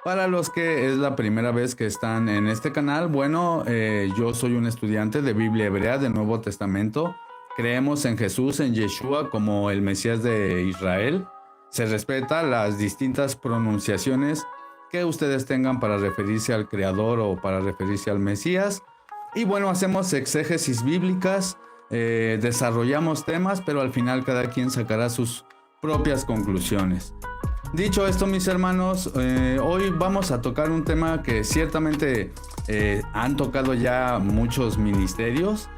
Para los que es la primera vez que están en este canal, bueno, yo soy un estudiante de Biblia hebrea del Nuevo Testamento. Creemos en Jesús, en Yeshua, como el Mesías de Israel. Se respeta las distintas pronunciaciones que ustedes tengan para referirse al Creador o para referirse al Mesías. Y bueno, hacemos exégesis bíblicas, desarrollamos temas, pero al final cada quien sacará sus propias conclusiones. Dicho esto, mis hermanos, hoy vamos a tocar un tema que ciertamente han tocado ya muchos ministerios.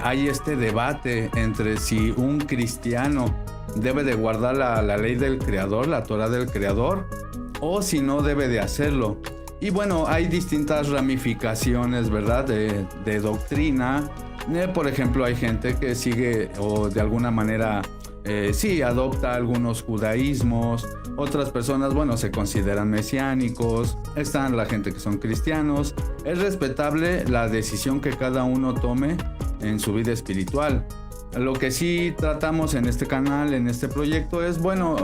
Hay este debate entre si un cristiano debe de guardar la ley del Creador, la Torah del Creador, o si no debe de hacerlo. Y bueno, hay distintas ramificaciones, ¿verdad? De doctrina. Por ejemplo, hay gente que sigue o de alguna manera sí adopta algunos judaísmos. Otras personas, bueno, se consideran mesiánicos. Están la gente que son cristianos. Es respetable la decisión que cada uno tome en su vida espiritual. Lo que sí tratamos en este canal, en este proyecto, es, bueno,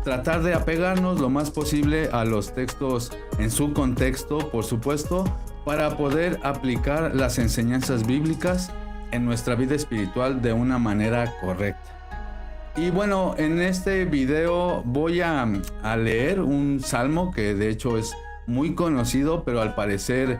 tratar de apegarnos lo más posible a los textos en su contexto, por supuesto, para poder aplicar las enseñanzas bíblicas en nuestra vida espiritual de una manera correcta. Y bueno, en este video voy a leer un salmo que de hecho es muy conocido, pero al parecer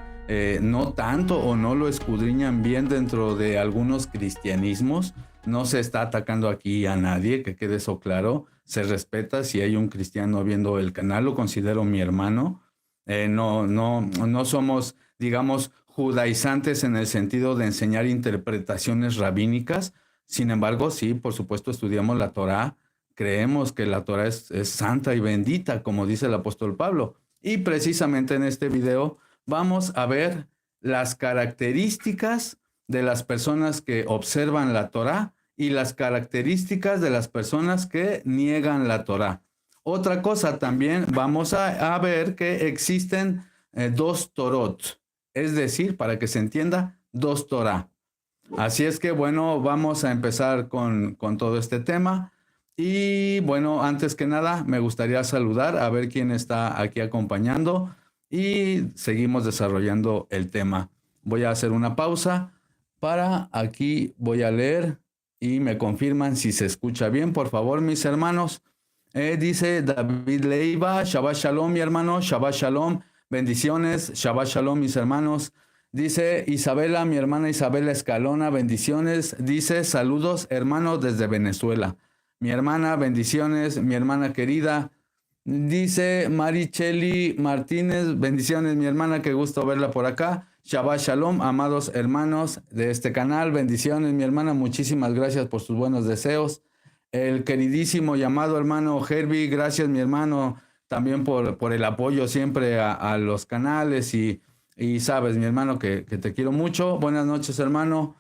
no tanto o no lo escudriñan bien dentro de algunos cristianismos. No se está atacando aquí a nadie, que quede eso claro. Se respeta. Si hay un cristiano viendo el canal, lo considero mi hermano. No somos, digamos, judaizantes en el sentido de enseñar interpretaciones rabínicas. Sin embargo, sí, por supuesto, estudiamos la Torá. Creemos que la Torá es santa y bendita, como dice el apóstol Pablo. Y precisamente en este video vamos a ver las características de las personas que observan la Torá y las características de las personas que niegan la Torá. Otra cosa también, vamos a ver que existen dos Torot, es decir, para que se entienda, dos Torá. Así es que bueno, vamos a empezar con todo este tema. Y bueno, antes que nada, me gustaría saludar a ver quién está aquí acompañando y seguimos desarrollando el tema. Voy a hacer una pausa para aquí, voy a leer y me confirman si se escucha bien, por favor, mis hermanos. Dice David Leiva, Shabbat Shalom, mi hermano, Shabbat Shalom, bendiciones, Shabbat Shalom, mis hermanos. Dice Isabela, mi hermana Isabela Escalona, bendiciones. Dice saludos, hermanos, desde Venezuela. Mi hermana, bendiciones, mi hermana querida. Dice Maricheli Martínez, bendiciones, mi hermana, qué gusto verla por acá. Shabbat Shalom, amados hermanos de este canal, bendiciones, mi hermana, muchísimas gracias por sus buenos deseos. El queridísimo llamado hermano Herbie, gracias, mi hermano, también por el apoyo siempre a los canales y sabes, mi hermano, que te quiero mucho. Buenas noches, hermano.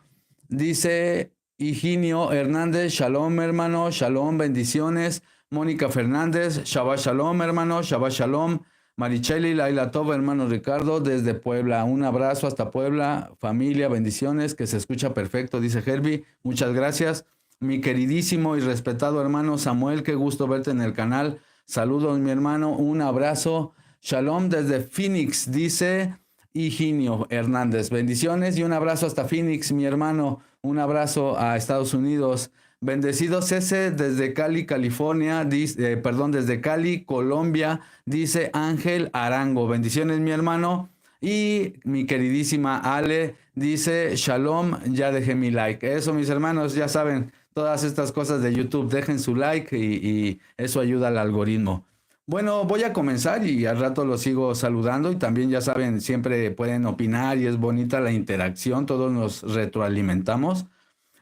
Dice Higinio Hernández, shalom, hermano, shalom, bendiciones. Mónica Fernández, Shabbat Shalom, hermano, Shabbat Shalom. Maricheli, Laila Tova, hermano Ricardo, desde Puebla. Un abrazo hasta Puebla, familia, bendiciones, que se escucha perfecto, dice Herbie. Muchas gracias. Mi queridísimo y respetado hermano Samuel, qué gusto verte en el canal. Saludos, mi hermano, un abrazo. Shalom desde Phoenix, dice Higinio Hernández. Bendiciones y un abrazo hasta Phoenix, mi hermano. Un abrazo a Estados Unidos. Bendecidos ese desde Cali, California, desde Cali, Colombia, dice Ángel Arango. Bendiciones, mi hermano. Y mi queridísima Ale dice Shalom, ya dejé mi like. Eso, mis hermanos, ya saben, todas estas cosas de YouTube, dejen su like y eso ayuda al algoritmo. Bueno, voy a comenzar y al rato los sigo saludando y también ya saben, siempre pueden opinar y es bonita la interacción, todos nos retroalimentamos.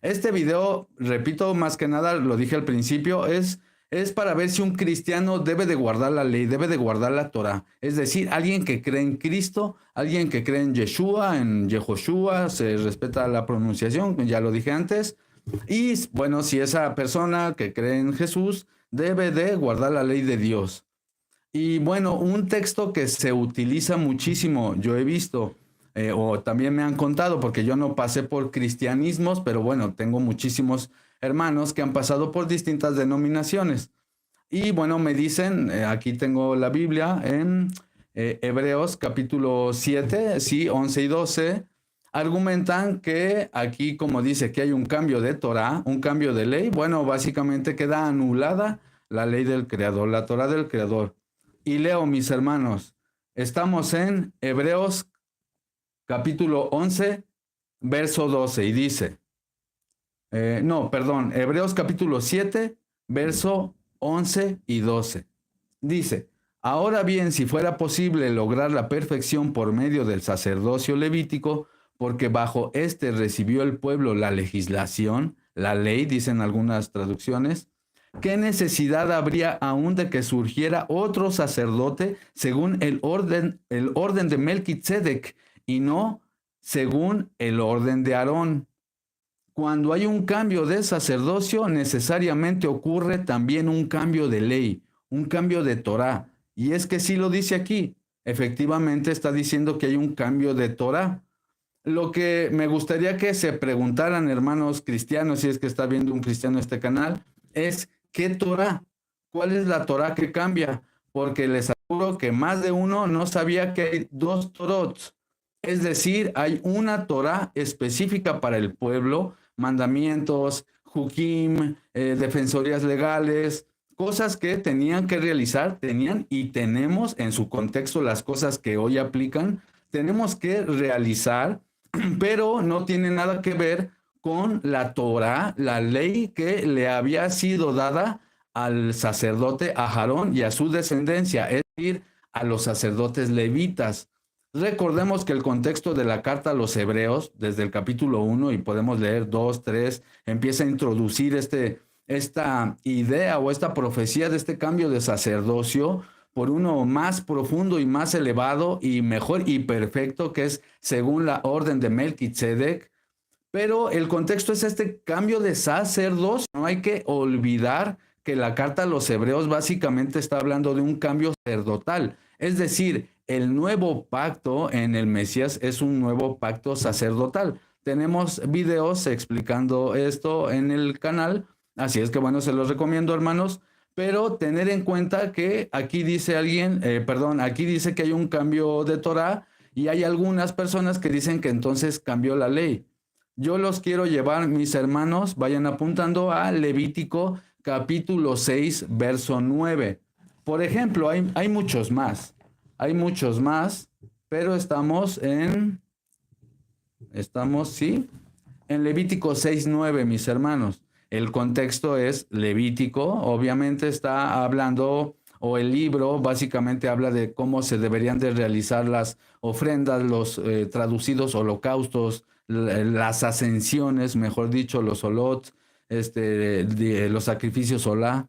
Este video, repito, más que nada, lo dije al principio, es para ver si un cristiano debe de guardar la ley, debe de guardar la Torah. Es decir, alguien que cree en Cristo, alguien que cree en Yeshua, en Yehoshua, se respeta la pronunciación, ya lo dije antes. Y bueno, si esa persona que cree en Jesús debe de guardar la ley de Dios. Y bueno, un texto que se utiliza muchísimo, yo he visto, o también me han contado, porque yo no pasé por cristianismos, pero bueno, tengo muchísimos hermanos que han pasado por distintas denominaciones. Y bueno, me dicen, aquí tengo la Biblia, en Hebreos capítulo 7, sí, 11 y 12, argumentan que aquí, como dice que hay un cambio de Torah, un cambio de ley, bueno, básicamente queda anulada la ley del Creador, la Torah del Creador. Y leo, mis hermanos, estamos en Hebreos capítulo 11, verso 12, y dice, Hebreos capítulo 7, verso 11 y 12. Dice, ahora bien, si fuera posible lograr la perfección por medio del sacerdocio levítico, porque bajo este recibió el pueblo la legislación, la ley, dicen algunas traducciones, ¿qué necesidad habría aún de que surgiera otro sacerdote según el orden de Melquisedec y no según el orden de Aarón? Cuando hay un cambio de sacerdocio, necesariamente ocurre también un cambio de ley, un cambio de Torah. Y es que sí lo dice aquí. Efectivamente está diciendo que hay un cambio de Torah. Lo que me gustaría que se preguntaran, hermanos cristianos, si es que está viendo un cristiano este canal, es ¿qué Torah? ¿Cuál es la Torah que cambia? Porque les aseguro que más de uno no sabía que hay dos Torot. Es decir, hay una Torah específica para el pueblo, mandamientos, jukim, defensorías legales, cosas que tenían que realizar, tenían y tenemos en su contexto las cosas que hoy aplican, tenemos que realizar, pero no tiene nada que ver con la Torah, la ley que le había sido dada al sacerdote a Aarón y a su descendencia, es decir, a los sacerdotes levitas. Recordemos que el contexto de la carta a los Hebreos, desde el capítulo 1, y podemos leer 2, 3, empieza a introducir esta idea o esta profecía de este cambio de sacerdocio por uno más profundo y más elevado y mejor y perfecto, que es según la orden de Melquisedec. Pero el contexto es este cambio de sacerdocio. No hay que olvidar que la carta a los Hebreos básicamente está hablando de un cambio sacerdotal. Es decir, el nuevo pacto en el Mesías es un nuevo pacto sacerdotal. Tenemos videos explicando esto en el canal, así es que bueno, se los recomiendo, hermanos, pero tener en cuenta que aquí dice aquí dice que hay un cambio de Torah y hay algunas personas que dicen que entonces cambió la ley. Yo los quiero llevar, mis hermanos, vayan apuntando a Levítico capítulo 6, verso 9. Por ejemplo, hay muchos más, pero sí, en Levítico 6, 9, mis hermanos. El contexto es Levítico, obviamente está hablando, o el libro básicamente habla de cómo se deberían de realizar las ofrendas, los traducidos holocaustos, las ascensiones, mejor dicho, los olot, los sacrificios olá,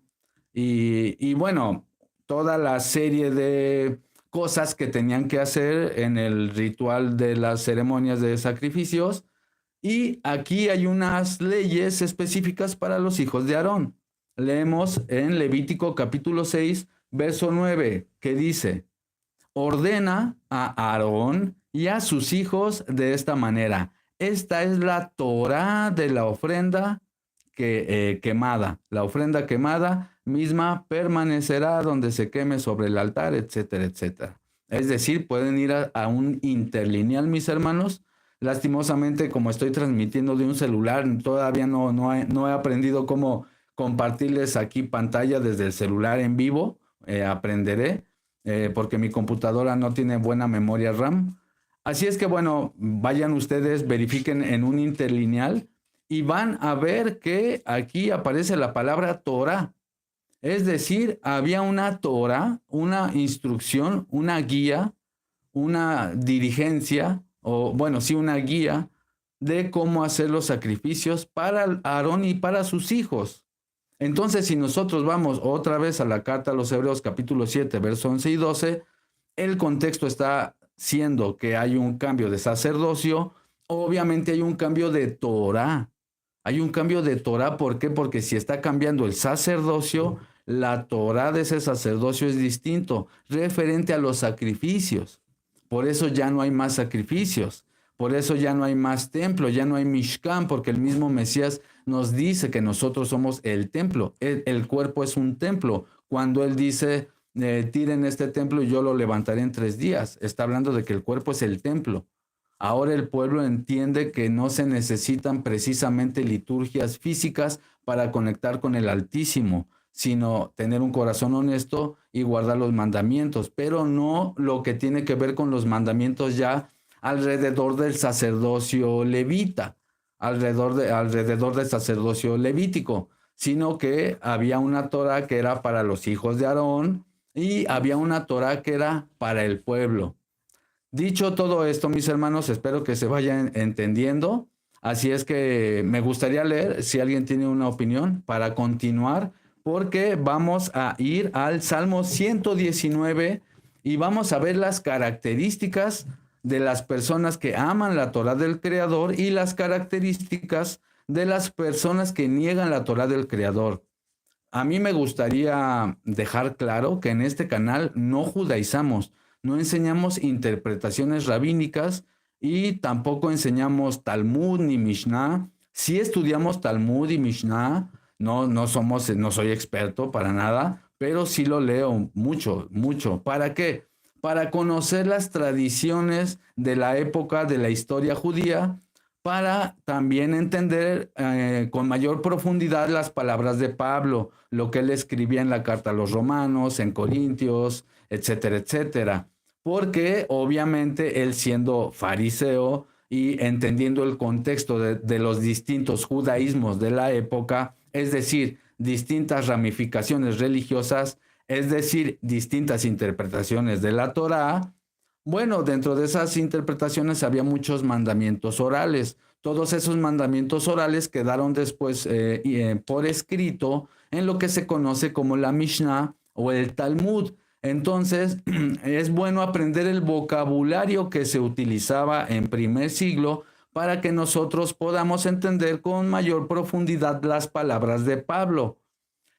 y bueno, toda la serie de cosas que tenían que hacer en el ritual de las ceremonias de sacrificios. Y aquí hay unas leyes específicas para los hijos de Aarón. Leemos en Levítico capítulo 6, verso 9, que dice, ordena a Aarón y a sus hijos de esta manera. Esta es la Torá de la ofrenda quemada. La ofrenda quemada misma permanecerá donde se queme sobre el altar, etcétera, etcétera. Es decir, pueden ir a un interlineal, mis hermanos. Lastimosamente, como estoy transmitiendo de un celular, todavía no he aprendido cómo compartirles aquí pantalla desde el celular en vivo. Aprenderé, porque mi computadora no tiene buena memoria RAM. Así es que, bueno, vayan ustedes, verifiquen en un interlineal y van a ver que aquí aparece la palabra Torah. Es decir, había una Torah, una instrucción, una guía, una dirigencia, o bueno, sí, una guía de cómo hacer los sacrificios para Aarón y para sus hijos. Entonces, si nosotros vamos otra vez a la carta a los Hebreos capítulo 7, versos 11 y 12, el contexto está siendo que hay un cambio de sacerdocio, obviamente hay un cambio de Torah. Hay un cambio de Torah, ¿por qué? Porque si está cambiando el sacerdocio, la Torah de ese sacerdocio es distinto, referente a los sacrificios. Por eso ya no hay más sacrificios, por eso ya no hay más templo, ya no hay Mishkan, porque el mismo Mesías nos dice que nosotros somos el templo, el cuerpo es un templo. Cuando él dice, tiren este templo y yo lo levantaré en 3 días. Está hablando de que el cuerpo es el templo. Ahora el pueblo entiende que no se necesitan precisamente liturgias físicas para conectar con el Altísimo, sino tener un corazón honesto y guardar los mandamientos, pero no lo que tiene que ver con los mandamientos ya alrededor del sacerdocio levita, alrededor del sacerdocio levítico, sino que había una Torá que era para los hijos de Aarón y había una Torá que era para el pueblo. Dicho todo esto, mis hermanos, espero que se vayan entendiendo. Así es que me gustaría leer, si alguien tiene una opinión, para continuar, porque vamos a ir al Salmo 119 y vamos a ver las características de las personas que aman la Torá del Creador y las características de las personas que niegan la Torá del Creador. A mí me gustaría dejar claro que en este canal no judaizamos, no enseñamos interpretaciones rabínicas y tampoco enseñamos Talmud ni Mishnah. Sí estudiamos Talmud y Mishnah, no soy experto para nada, pero sí lo leo mucho, mucho. ¿Para qué? Para conocer las tradiciones de la época de la historia judía, para también entender con mayor profundidad las palabras de Pablo, lo que él escribía en la carta a los Romanos, en Corintios, etcétera, etcétera. Porque obviamente él siendo fariseo y entendiendo el contexto de los distintos judaísmos de la época, es decir, distintas ramificaciones religiosas, es decir, distintas interpretaciones de la Torá. Bueno, dentro de esas interpretaciones había muchos mandamientos orales. Todos esos mandamientos orales quedaron después por escrito en lo que se conoce como la Mishnah o el Talmud. Entonces, es bueno aprender el vocabulario que se utilizaba en primer siglo para que nosotros podamos entender con mayor profundidad las palabras de Pablo.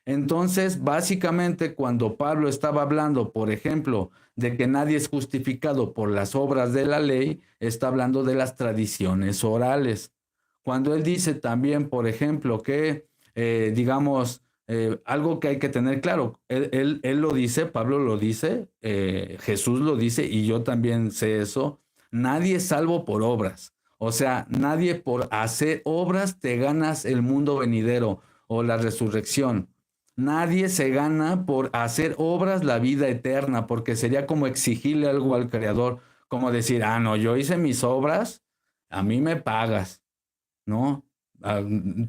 Entonces, básicamente, cuando Pablo estaba hablando, por ejemplo, de que nadie es justificado por las obras de la ley, está hablando de las tradiciones orales. Cuando él dice también, por ejemplo, que, algo que hay que tener claro, él lo dice, Pablo lo dice, Jesús lo dice, y yo también sé eso, nadie es salvo por obras. O sea, nadie por hacer obras te ganas el mundo venidero o la resurrección. Nadie se gana por hacer obras la vida eterna, porque sería como exigirle algo al Creador, como decir, no, yo hice mis obras, a mí me pagas, ¿no?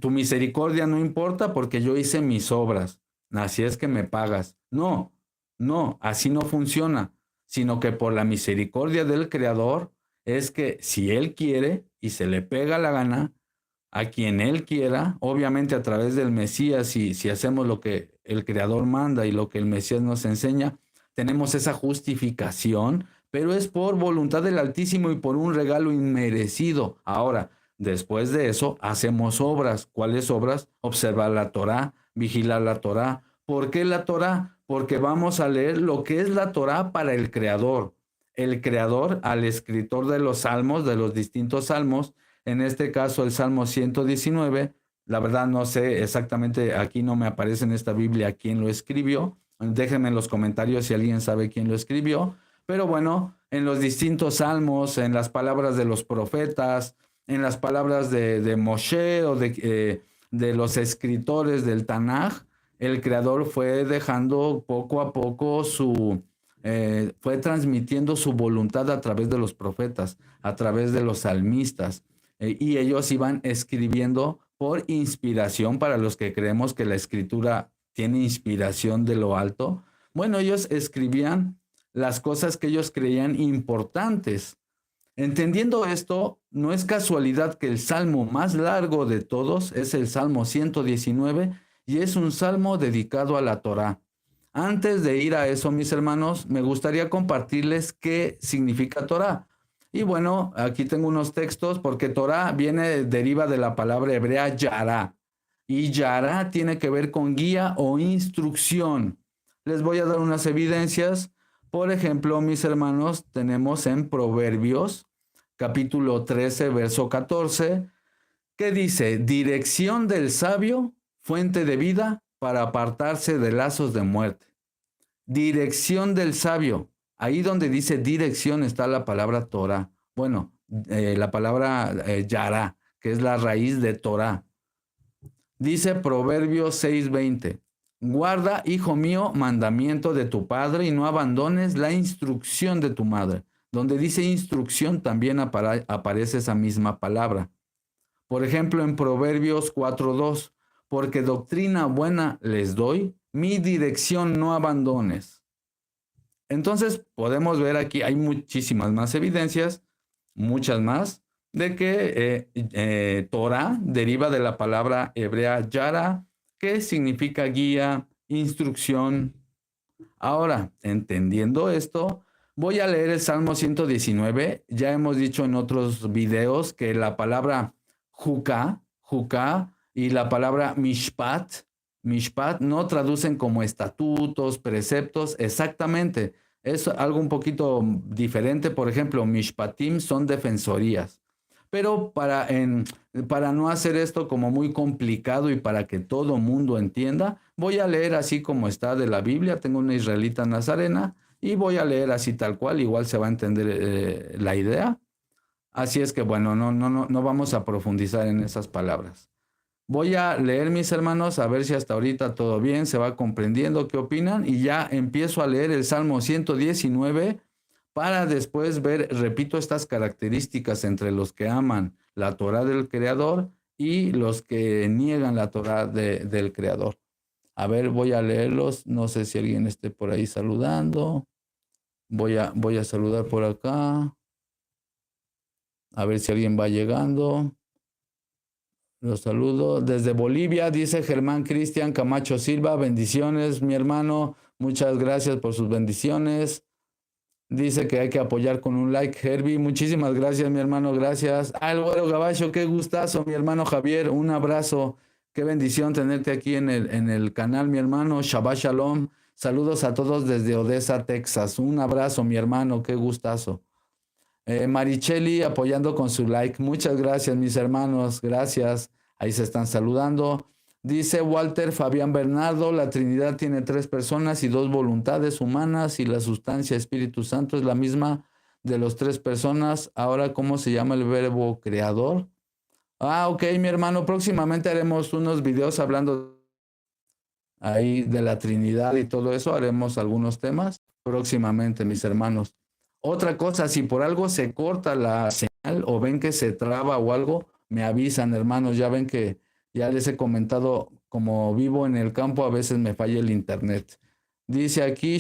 Tu misericordia no importa porque yo hice mis obras, así es que me pagas. No, no, así no funciona, sino que por la misericordia del Creador es que si Él quiere y se le pega la gana, a quien Él quiera, obviamente a través del Mesías, y si hacemos lo que el Creador manda y lo que el Mesías nos enseña, tenemos esa justificación, pero es por voluntad del Altísimo y por un regalo inmerecido. Ahora, después de eso, hacemos obras. ¿Cuáles obras? Observar la Torá, vigilar la Torá. ¿Por qué la Torá? Porque vamos a leer lo que es la Torá para el Creador. El Creador, al escritor de los salmos, de los distintos salmos, en este caso el Salmo 119, la verdad no sé exactamente, aquí no me aparece en esta Biblia quién lo escribió. Déjenme en los comentarios si alguien sabe quién lo escribió. Pero bueno, en los distintos salmos, en las palabras de los profetas, en las palabras de Moshe o de los escritores del Tanaj, el Creador fue dejando poco a poco fue transmitiendo su voluntad a través de los profetas, a través de los salmistas. Y ellos iban escribiendo por inspiración, para los que creemos que la escritura tiene inspiración de lo alto. Bueno, ellos escribían las cosas que ellos creían importantes. Entendiendo esto, no es casualidad que el salmo más largo de todos es el Salmo 119 y es un salmo dedicado a la Torá. Antes de ir a eso, mis hermanos, me gustaría compartirles qué significa Torá. Y bueno, aquí tengo unos textos porque Torá deriva de la palabra hebrea yará. Y yará tiene que ver con guía o instrucción. Les voy a dar unas evidencias. Por ejemplo, mis hermanos, tenemos en Proverbios, capítulo 13, verso 14, que dice, dirección del sabio, fuente de vida para apartarse de lazos de muerte. Dirección del sabio. Ahí donde dice dirección está la palabra Torah. Bueno, la palabra Yará, que es la raíz de Torah. Dice Proverbios 6:20. Guarda, hijo mío, mandamiento de tu padre y no abandones la instrucción de tu madre. Donde dice instrucción también aparece esa misma palabra. Por ejemplo, en Proverbios 4:2. Porque doctrina buena les doy, mi dirección no abandones. Entonces, podemos ver aquí, hay muchísimas más evidencias, muchas más, de que Torah deriva de la palabra hebrea yara, que significa guía, instrucción. Ahora, entendiendo esto, voy a leer el Salmo 119. Ya hemos dicho en otros videos que la palabra juká y la palabra mishpat no traducen como estatutos, preceptos, exactamente. Es algo un poquito diferente. Por ejemplo, mishpatim son defensorías. Pero para no hacer esto como muy complicado y para que todo mundo entienda, voy a leer así como está de la Biblia. Tengo una israelita nazarena y voy a leer así tal cual. Igual se va a entender la idea. Así es que bueno, no vamos a profundizar en esas palabras. Voy a leer, mis hermanos, a ver si hasta ahorita todo bien, se va comprendiendo qué opinan, y ya empiezo a leer el Salmo 119 para después ver, repito, estas características entre los que aman la Torah del Creador y los que niegan la Torah del Creador. A ver, voy a leerlos, no sé si alguien esté por ahí saludando. Voy a saludar por acá. A ver si alguien va llegando. Los saludo desde Bolivia, dice Germán Cristian Camacho Silva. Bendiciones, mi hermano. Muchas gracias por sus bendiciones. Dice que hay que apoyar con un like, Herbie. Muchísimas gracias, mi hermano. Gracias. El Güero Gabacho, qué gustazo, mi hermano Javier. Un abrazo. Qué bendición tenerte aquí en el canal, mi hermano. Shabbat Shalom. Saludos a todos desde Odessa, Texas. Un abrazo, mi hermano. Qué gustazo. Maricheli apoyando con su like. Muchas gracias, mis hermanos. Gracias. Ahí se están saludando. Dice Walter Fabián Bernardo, la Trinidad tiene 3 personas y 2 voluntades humanas y la sustancia Espíritu Santo es la misma de las 3 personas. Ahora, ¿cómo se llama el verbo creador? Ok, mi hermano, próximamente haremos unos videos hablando ahí de la Trinidad y todo eso. Haremos algunos temas próximamente, mis hermanos. Otra cosa, si por algo se corta la señal o ven que se traba o algo, me avisan, hermanos. Ya ven que ya les he comentado, como vivo en el campo, a veces me falla el internet. Dice aquí,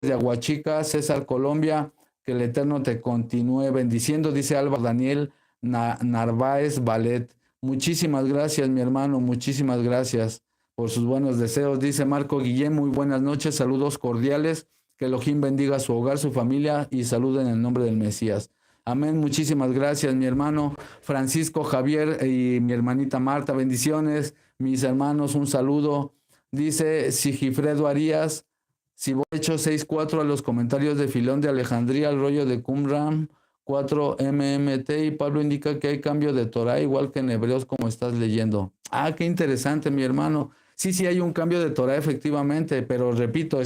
de Aguachica, César, Colombia, que el Eterno te continúe bendiciendo. Dice Álvaro Daniel Narváez Ballet. Muchísimas gracias, mi hermano, muchísimas gracias por sus buenos deseos. Dice Marco Guillén, muy buenas noches, saludos cordiales. Que Elohim bendiga su hogar, su familia y saluden en el nombre del Mesías. Amén. Muchísimas gracias, mi hermano Francisco Javier y mi hermanita Marta. Bendiciones, mis hermanos. Un saludo. Dice Sigifredo Arias. Si voy hecho 6:4 a los comentarios de Filón de Alejandría, el rollo de Qumran 4 MMT, y Pablo indica que hay cambio de Torah, igual que en Hebreos, como estás leyendo. Qué interesante, mi hermano. Sí, hay un cambio de Torah, efectivamente, pero repito,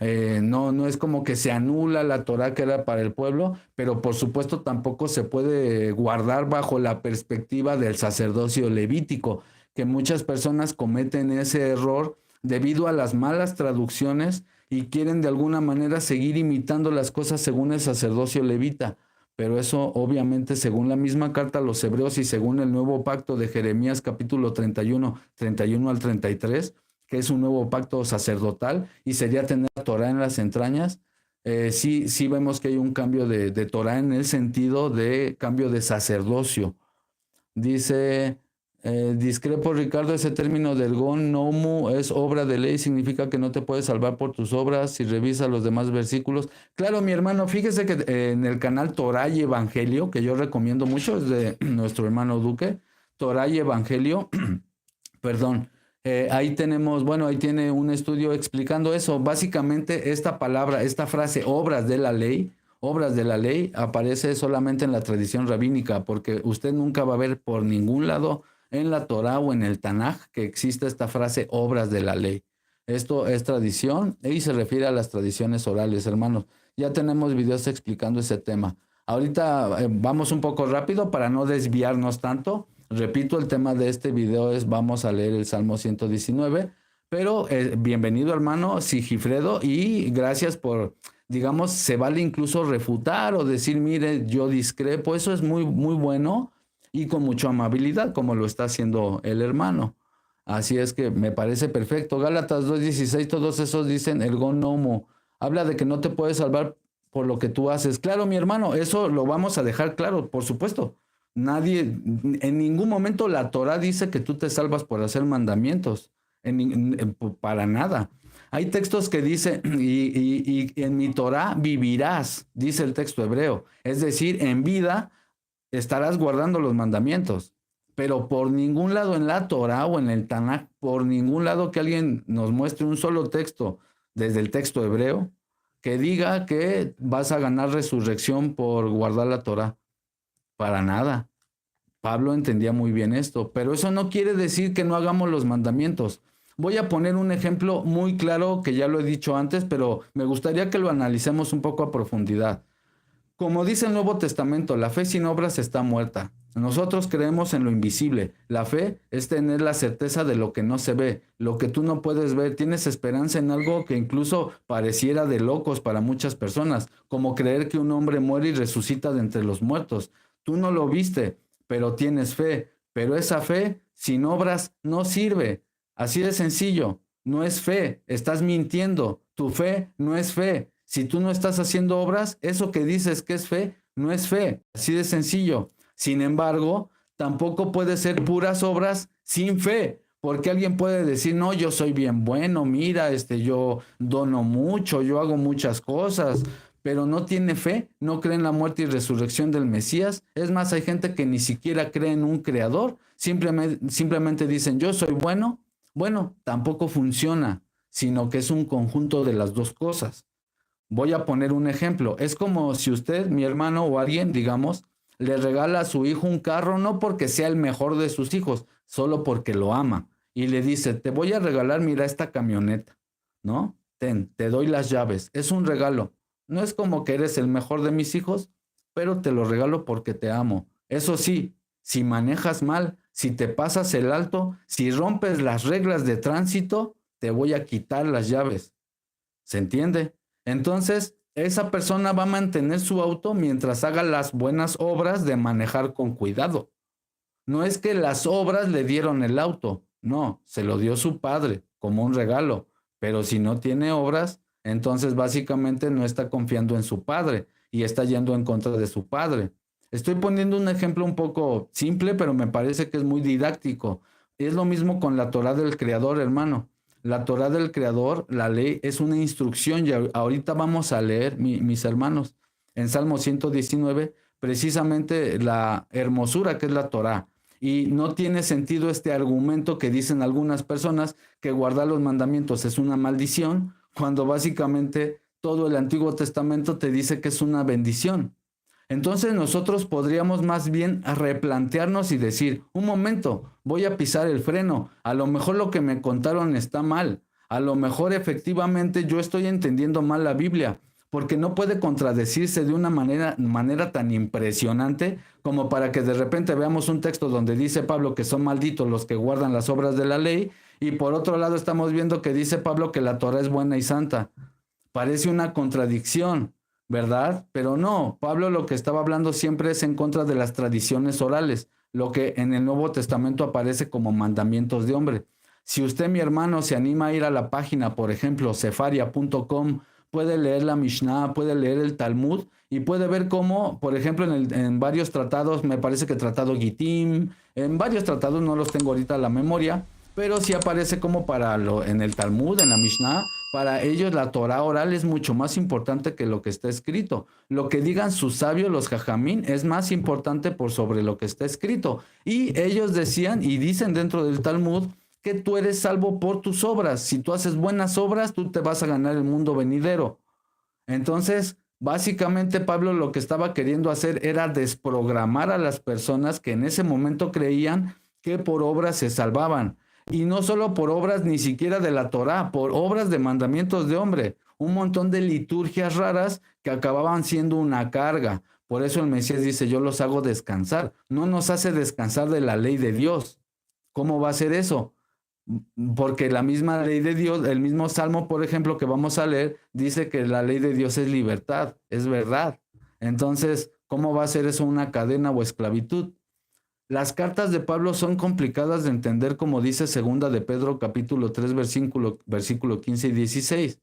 no es como que se anula la Torah que era para el pueblo, pero por supuesto tampoco se puede guardar bajo la perspectiva del sacerdocio levítico, que muchas personas cometen ese error debido a las malas traducciones y quieren de alguna manera seguir imitando las cosas según el sacerdocio levita. Pero eso obviamente según la misma carta a los hebreos y según el nuevo pacto de Jeremías capítulo 31 al 33, que es un nuevo pacto sacerdotal y sería tener Torah en las entrañas, sí vemos que hay un cambio de Torah en el sentido de cambio de sacerdocio. Dice, discrepo Ricardo, ese término del gon nomu es obra de ley, significa que no te puedes salvar por tus obras si revisas los demás versículos. Claro, mi hermano, fíjese que en el canal Torah y Evangelio, que yo recomiendo mucho, es de nuestro hermano Duque, Torah y Evangelio, perdón, ahí tenemos, ahí tiene un estudio explicando eso. Básicamente esta palabra, esta frase, obras de la ley, aparece solamente en la tradición rabínica, porque usted nunca va a ver por ningún lado en la Torah o en el Tanaj que exista esta frase, obras de la ley. Esto es tradición y se refiere a las tradiciones orales, hermanos. Ya tenemos videos explicando ese tema. Ahorita vamos un poco rápido para no desviarnos tanto. Repito, el tema de este video es vamos a leer el Salmo 119, pero bienvenido hermano Sigifredo y gracias por, digamos, se vale incluso refutar o decir, mire, yo discrepo, eso es muy, muy bueno y con mucha amabilidad como lo está haciendo el hermano. Así es que me parece perfecto. Gálatas 2:16, todos esos dicen ergo nomo. Habla de que no te puedes salvar por lo que tú haces. Claro, mi hermano, eso lo vamos a dejar claro, por supuesto. Nadie, en ningún momento la Torah dice que tú te salvas por hacer mandamientos. Para nada. Hay textos que dicen, y en mi Torah vivirás, dice el texto hebreo. Es decir, en vida estarás guardando los mandamientos. Pero por ningún lado en la Torah o en el Tanakh, por ningún lado que alguien nos muestre un solo texto desde el texto hebreo que diga que vas a ganar resurrección por guardar la Torah. Para nada. Pablo entendía muy bien esto, pero eso no quiere decir que no hagamos los mandamientos. Voy a poner un ejemplo muy claro que ya lo he dicho antes, pero me gustaría que lo analicemos un poco a profundidad. Como dice el Nuevo Testamento, la fe sin obras está muerta. Nosotros creemos en lo invisible. La fe es tener la certeza de lo que no se ve, lo que tú no puedes ver. Tienes esperanza en algo que incluso pareciera de locos para muchas personas, como creer que un hombre muere y resucita de entre los muertos. Tú no lo viste, pero tienes fe. Pero esa fe sin obras no sirve. Así de sencillo. No es fe. Estás mintiendo. Tu fe no es fe. Si tú no estás haciendo obras, eso que dices que es fe, no es fe. Así de sencillo. Sin embargo, tampoco puede ser puras obras sin fe, porque alguien puede decir, no, yo soy bien bueno, mira, yo dono mucho, yo hago muchas cosas, pero no tiene fe, no cree en la muerte y resurrección del Mesías. Es más, hay gente que ni siquiera cree en un creador, simplemente dicen, yo soy bueno. Bueno, tampoco funciona, sino que es un conjunto de las dos cosas. Voy a poner un ejemplo. Es como si usted, mi hermano o alguien, digamos, le regala a su hijo un carro, no porque sea el mejor de sus hijos, solo porque lo ama. Y le dice, te voy a regalar, mira esta camioneta, ¿no? Te doy las llaves. Es un regalo. No es como que eres el mejor de mis hijos, pero te lo regalo porque te amo. Eso sí, si manejas mal, si te pasas el alto, si rompes las reglas de tránsito, te voy a quitar las llaves. ¿Se entiende? Entonces, esa persona va a mantener su auto mientras haga las buenas obras de manejar con cuidado. No es que las obras le dieron el auto, no, se lo dio su padre como un regalo, pero si no tiene obras, entonces básicamente no está confiando en su padre y está yendo en contra de su padre. Estoy poniendo un ejemplo un poco simple, pero me parece que es muy didáctico. Es lo mismo con la Torá del Creador, hermano. La Torá del Creador, la ley, es una instrucción y ahorita vamos a leer, mis hermanos, en Salmo 119, precisamente la hermosura que es la Torá. Y no tiene sentido este argumento que dicen algunas personas que guardar los mandamientos es una maldición, cuando básicamente todo el Antiguo Testamento te dice que es una bendición. Entonces nosotros podríamos más bien replantearnos y decir, un momento, voy a pisar el freno, a lo mejor lo que me contaron está mal, a lo mejor efectivamente yo estoy entendiendo mal la Biblia, porque no puede contradecirse de una manera tan impresionante como para que de repente veamos un texto donde dice Pablo que son malditos los que guardan las obras de la ley, y por otro lado estamos viendo que dice Pablo que la Torah es buena y santa. Parece una contradicción, ¿verdad? Pero no, Pablo lo que estaba hablando siempre es en contra de las tradiciones orales, lo que en el Nuevo Testamento aparece como mandamientos de hombre. Si usted, mi hermano, se anima a ir a la página, por ejemplo, sefaria.com, puede leer la Mishnah, puede leer el Talmud y puede ver cómo, por ejemplo, en varios tratados, me parece que tratado Gittim, en varios tratados, no los tengo ahorita a la memoria, pero sí aparece como en el Talmud, en la Mishnah, para ellos la Torah oral es mucho más importante que lo que está escrito. Lo que digan sus sabios, los jajamín, es más importante por sobre lo que está escrito. Y ellos decían y dicen dentro del Talmud que tú eres salvo por tus obras. Si tú haces buenas obras, tú te vas a ganar el mundo venidero. Entonces, básicamente Pablo lo que estaba queriendo hacer era desprogramar a las personas que en ese momento creían que por obras se salvaban. Y no solo por obras ni siquiera de la Torá, por obras de mandamientos de hombre. Un montón de liturgias raras que acababan siendo una carga. Por eso el Mesías dice, yo los hago descansar. No nos hace descansar de la ley de Dios. ¿Cómo va a ser eso? Porque la misma ley de Dios, el mismo Salmo, por ejemplo, que vamos a leer, dice que la ley de Dios es libertad, es verdad. Entonces, ¿cómo va a ser eso una cadena o esclavitud? Las cartas de Pablo son complicadas de entender, como dice segunda de Pedro capítulo 3, versículo 15 y 16.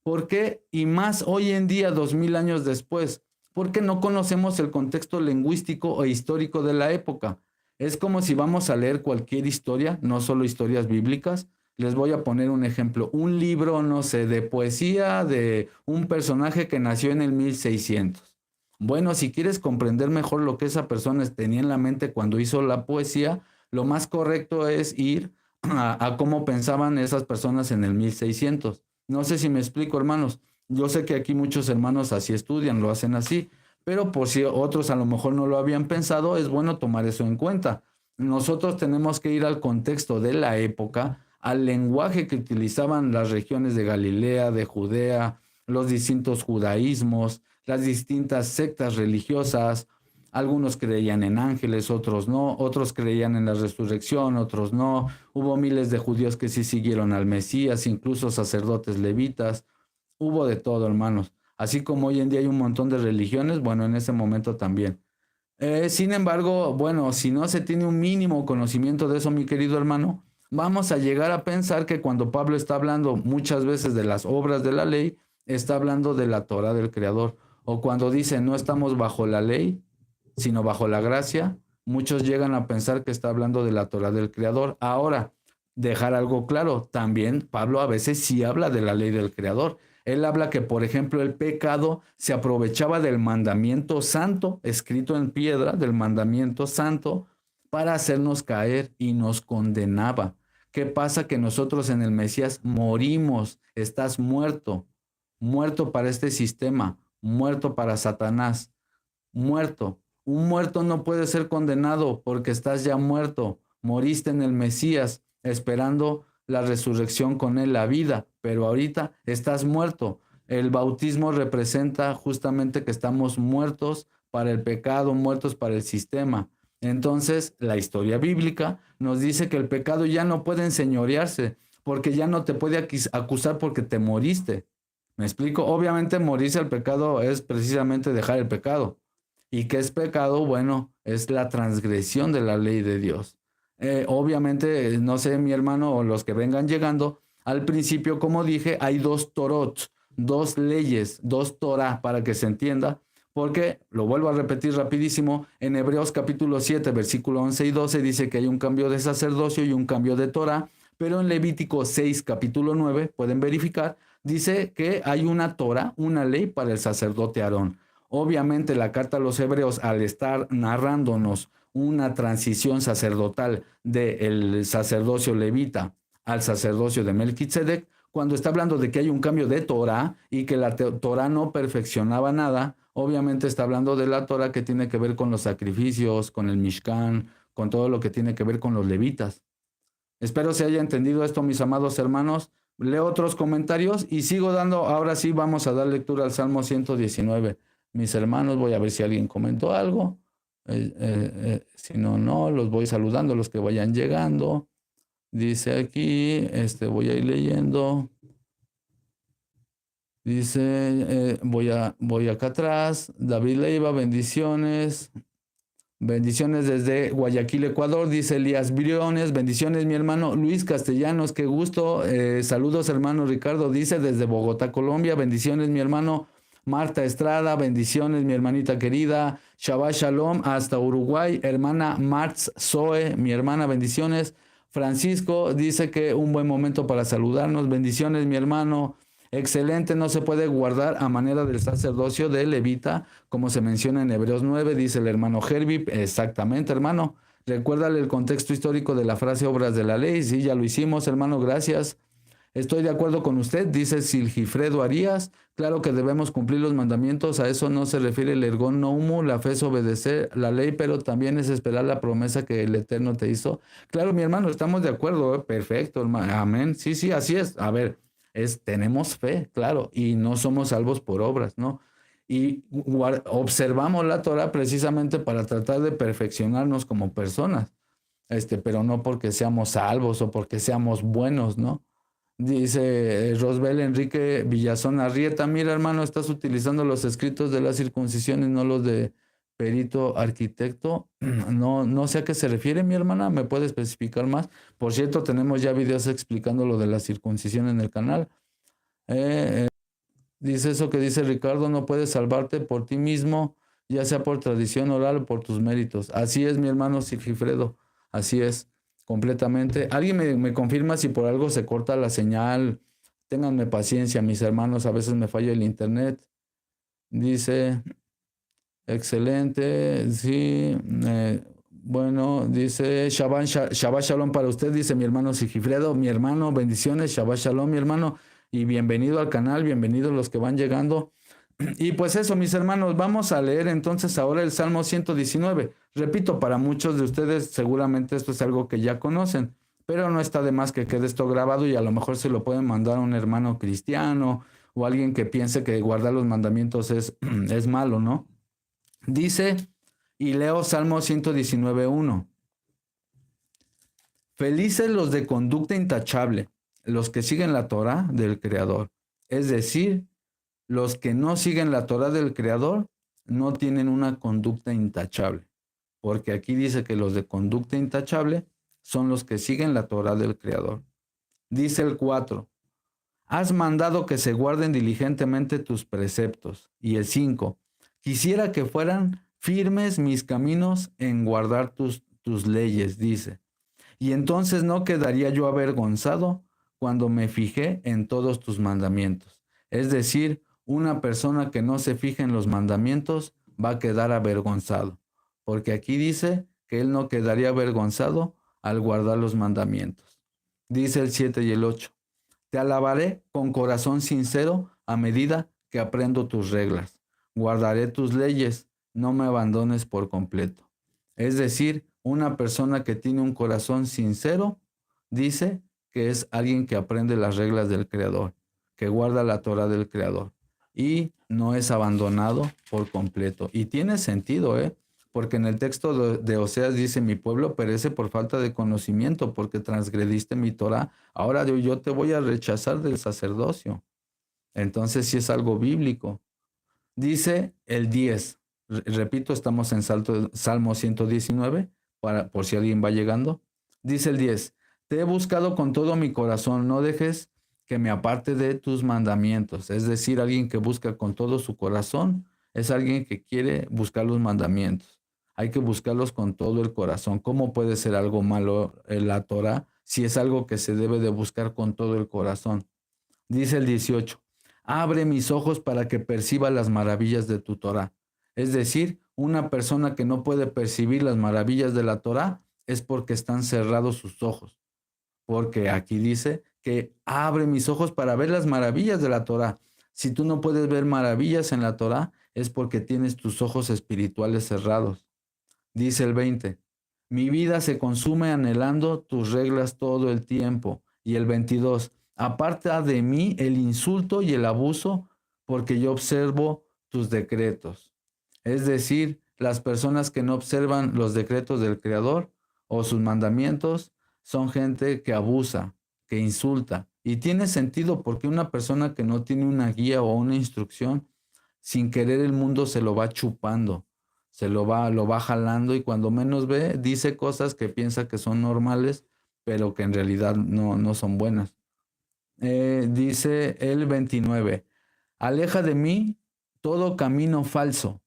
¿Por qué? Y más hoy en día, 2000 años después, porque no conocemos el contexto lingüístico e histórico de la época. Es como si vamos a leer cualquier historia, no solo historias bíblicas. Les voy a poner un ejemplo. Un libro, no sé, de poesía de un personaje que nació en el 1600. Bueno, si quieres comprender mejor lo que esa persona tenía en la mente cuando hizo la poesía, lo más correcto es ir a cómo pensaban esas personas en el 1600. No sé si me explico, hermanos. Yo sé que aquí muchos hermanos así estudian, lo hacen así, pero por si otros a lo mejor no lo habían pensado, es bueno tomar eso en cuenta. Nosotros tenemos que ir al contexto de la época, al lenguaje que utilizaban las regiones de Galilea, de Judea, los distintos judaísmos, las distintas sectas religiosas. Algunos creían en ángeles, otros no, otros creían en la resurrección, otros no. Hubo miles de judíos que sí siguieron al Mesías, incluso sacerdotes levitas. Hubo de todo, hermanos. Así como hoy en día hay un montón de religiones, bueno, en ese momento también. Sin embargo, bueno, si no se tiene un mínimo conocimiento de eso, mi querido hermano, vamos a llegar a pensar que cuando Pablo está hablando muchas veces de las obras de la ley, está hablando de la Torá del Creador. O cuando dice no estamos bajo la ley, sino bajo la gracia, muchos llegan a pensar que está hablando de la Torá del Creador. Ahora, dejar algo claro, también Pablo a veces sí habla de la ley del Creador. Él habla que, por ejemplo, el pecado se aprovechaba del mandamiento santo, escrito en piedra, del mandamiento santo, para hacernos caer y nos condenaba. ¿Qué pasa? Que nosotros en el Mesías morimos, estás muerto, muerto para este sistema, muerto para Satanás, muerto. Un muerto no puede ser condenado porque estás ya muerto, moriste en el Mesías, esperando la resurrección con él, la vida, pero ahorita estás muerto. El bautismo representa justamente que estamos muertos para el pecado, muertos para el sistema. Entonces, la historia bíblica nos dice que el pecado ya no puede enseñorearse, porque ya no te puede acusar porque te moriste. ¿Me explico? Obviamente morirse al pecado es precisamente dejar el pecado. ¿Y qué es pecado? Bueno, es la transgresión de la ley de Dios. Obviamente, no sé, mi hermano o los que vengan llegando, al principio, como dije, hay dos torot, dos leyes, dos Torah, para que se entienda, porque, lo vuelvo a repetir rapidísimo, en Hebreos capítulo 7, versículo 11 y 12 dice que hay un cambio de sacerdocio y un cambio de Torah, pero en Levítico 6, capítulo 9, pueden verificar, dice que hay una Torah, una ley para el sacerdote Aarón. Obviamente la carta a los hebreos, al estar narrándonos una transición sacerdotal del sacerdocio levita al sacerdocio de Melquisedec, cuando está hablando de que hay un cambio de Torah y que la Torah no perfeccionaba nada, obviamente está hablando de la Torah que tiene que ver con los sacrificios, con el Mishkan, con todo lo que tiene que ver con los levitas. Espero se haya entendido esto, mis amados hermanos. Leo otros comentarios y sigo dando, ahora sí vamos a dar lectura al Salmo 119. Mis hermanos, voy a ver si alguien comentó algo. Si no, no, los voy saludando, los que vayan llegando. Dice aquí, voy a ir leyendo. Dice, voy acá atrás. David Leiva, bendiciones. Bendiciones desde Guayaquil, Ecuador, dice Elías Briones. Bendiciones, mi hermano Luis Castellanos, qué gusto. Saludos, hermano Ricardo, dice desde Bogotá, Colombia. Bendiciones, mi hermano Marta Estrada, bendiciones, mi hermanita querida. Shabbat Shalom, hasta Uruguay. Hermana Martz Zoe, mi hermana, bendiciones. Francisco dice que un buen momento para saludarnos. Bendiciones, mi hermano. Excelente, no se puede guardar a manera del sacerdocio de levita, como se menciona en Hebreos 9, dice el hermano Herbib. Exactamente, hermano. Recuérdale el contexto histórico de la frase obras de la ley. Sí, ya lo hicimos, hermano, gracias. Estoy de acuerdo con usted, dice Silgifredo Arias. Claro que debemos cumplir los mandamientos, a eso no se refiere el ergon nomo, la fe es obedecer la ley, pero también es esperar la promesa que el Eterno te hizo. Claro, mi hermano, estamos de acuerdo, perfecto, hermano. Amén. Sí, sí, así es. A ver, tenemos fe, claro, y no somos salvos por obras, ¿no? Y observamos la Torah precisamente para tratar de perfeccionarnos como personas, pero no porque seamos salvos o porque seamos buenos, ¿no? Dice Rosbel Enrique Villazón Arrieta, mira hermano, estás utilizando los escritos de la circuncisión y no los de perito arquitecto. No, no sé a qué se refiere mi hermana, ¿me puede especificar más? Por cierto, tenemos ya videos explicando lo de la circuncisión en el canal. Dice eso que dice Ricardo, no puedes salvarte por ti mismo, ya sea por tradición oral o por tus méritos. Así es mi hermano Sigifredo, así es. Completamente. ¿Alguien me confirma si por algo se corta la señal? Ténganme paciencia, mis hermanos, a veces me falla el internet. Dice, excelente, sí. Bueno, dice Shabbat Shalom para usted, dice mi hermano Sigifredo, mi hermano, bendiciones, Shabbat Shalom, mi hermano, y bienvenido al canal, bienvenidos los que van llegando. Y pues eso, mis hermanos, vamos a leer entonces ahora el Salmo 119. Repito, para muchos de ustedes seguramente esto es algo que ya conocen, pero no está de más que quede esto grabado y a lo mejor se lo pueden mandar a un hermano cristiano o alguien que piense que guardar los mandamientos es malo, ¿no? Dice, y leo Salmo 119:1. Felices los de conducta intachable, los que siguen la Torah del Creador, es decir, los que no siguen la Torah del Creador no tienen una conducta intachable, porque aquí dice que los de conducta intachable son los que siguen la Torah del Creador. Dice el 4, has mandado que se guarden diligentemente tus preceptos. Y el 5, quisiera que fueran firmes mis caminos en guardar tus leyes, dice. Y entonces no quedaría yo avergonzado cuando me fijé en todos tus mandamientos. Es decir, una persona que no se fija en los mandamientos va a quedar avergonzado, porque aquí dice que él no quedaría avergonzado al guardar los mandamientos. Dice el 7 y el 8, te alabaré con corazón sincero a medida que aprendo tus reglas. Guardaré tus leyes, no me abandones por completo. Es decir, una persona que tiene un corazón sincero, dice que es alguien que aprende las reglas del Creador, que guarda la Torah del Creador y no es abandonado por completo. Y tiene sentido, porque en el texto de Oseas dice, mi pueblo perece por falta de conocimiento, porque transgrediste mi Torah. Ahora yo te voy a rechazar del sacerdocio. Entonces sí es algo bíblico. Dice el 10, repito, estamos en Salmo 119, por si alguien va llegando. Dice el 10, te he buscado con todo mi corazón, no dejes que me aparte de tus mandamientos. Es decir, alguien que busca con todo su corazón es alguien que quiere buscar los mandamientos. Hay que buscarlos con todo el corazón. ¿Cómo puede ser algo malo en la Torah si es algo que se debe de buscar con todo el corazón? Dice el 18, abre mis ojos para que perciba las maravillas de tu Torah. Es decir, una persona que no puede percibir las maravillas de la Torah es porque están cerrados sus ojos. Porque aquí dice que abre mis ojos para ver las maravillas de la Torah. Si tú no puedes ver maravillas en la Torah, es porque tienes tus ojos espirituales cerrados. Dice el 20, mi vida se consume anhelando tus reglas todo el tiempo. Y el 22, aparta de mí el insulto y el abuso, porque yo observo tus decretos. Es decir, las personas que no observan los decretos del Creador o sus mandamientos son gente que abusa, que insulta. Y tiene sentido porque una persona que no tiene una guía o una instrucción, sin querer el mundo se lo va chupando, lo va jalando y cuando menos ve, dice cosas que piensa que son normales, pero que en realidad no son buenas. Dice el 29, aleja de mí todo camino falso,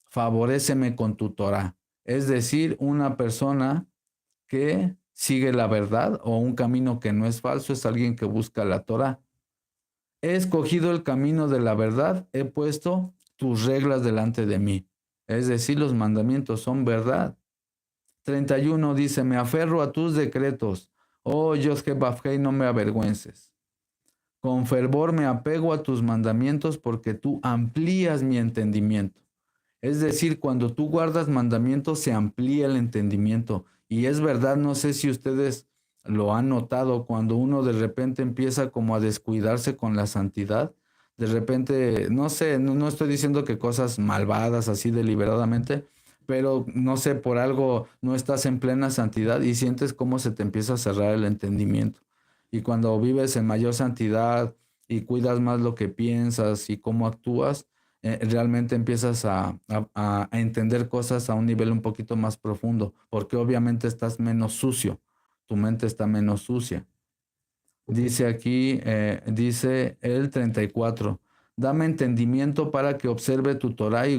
favoréceme con tu Torah. Es decir, una persona que sigue la verdad o un camino que no es falso es alguien que busca la Torah. He escogido el camino de la verdad, he puesto tus reglas delante de mí. Es decir, los mandamientos son verdad. 31 dice, me aferro a tus decretos. Oh, Yod-Heh-Vav-Heh, no me avergüences. Con fervor me apego a tus mandamientos porque tú amplías mi entendimiento. Es decir, cuando tú guardas mandamientos se amplía el entendimiento. Y es verdad, no sé si ustedes lo han notado, cuando uno de repente empieza como a descuidarse con la santidad, de repente, no sé, no estoy diciendo que cosas malvadas así deliberadamente, pero no sé, por algo no estás en plena santidad y sientes cómo se te empieza a cerrar el entendimiento. Y cuando vives en mayor santidad y cuidas más lo que piensas y cómo actúas, realmente empiezas a entender cosas a un nivel un poquito más profundo, porque obviamente estás menos sucio, tu mente está menos sucia. Dice aquí, dice el 34, dame entendimiento para que observe tu Torah y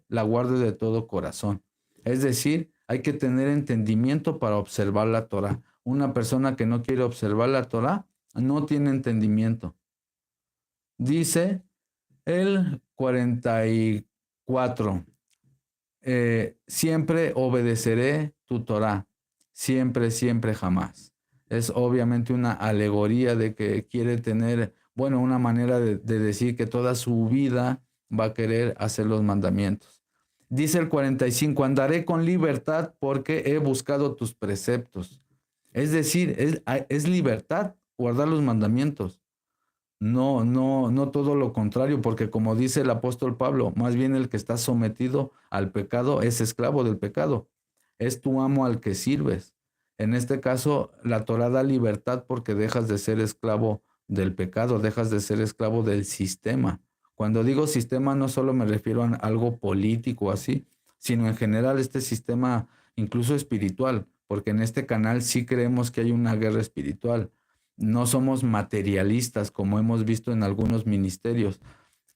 la guarde de todo corazón. Es decir, hay que tener entendimiento para observar la Torah. Una persona que no quiere observar la Torah no tiene entendimiento. Dice el 44, siempre obedeceré tu Torah, siempre, siempre, jamás. Es obviamente una alegoría de que quiere tener, bueno, una manera de decir que toda su vida va a querer hacer los mandamientos. Dice el 45, andaré con libertad porque he buscado tus preceptos. Es decir, es libertad guardar los mandamientos. No todo lo contrario, porque como dice el apóstol Pablo, más bien el que está sometido al pecado es esclavo del pecado. Es tu amo al que sirves. En este caso, la Torá da libertad porque dejas de ser esclavo del pecado, dejas de ser esclavo del sistema. Cuando digo sistema, no solo me refiero a algo político así, sino en general este sistema incluso espiritual, porque en este canal sí creemos que hay una guerra espiritual. No somos materialistas como hemos visto en algunos ministerios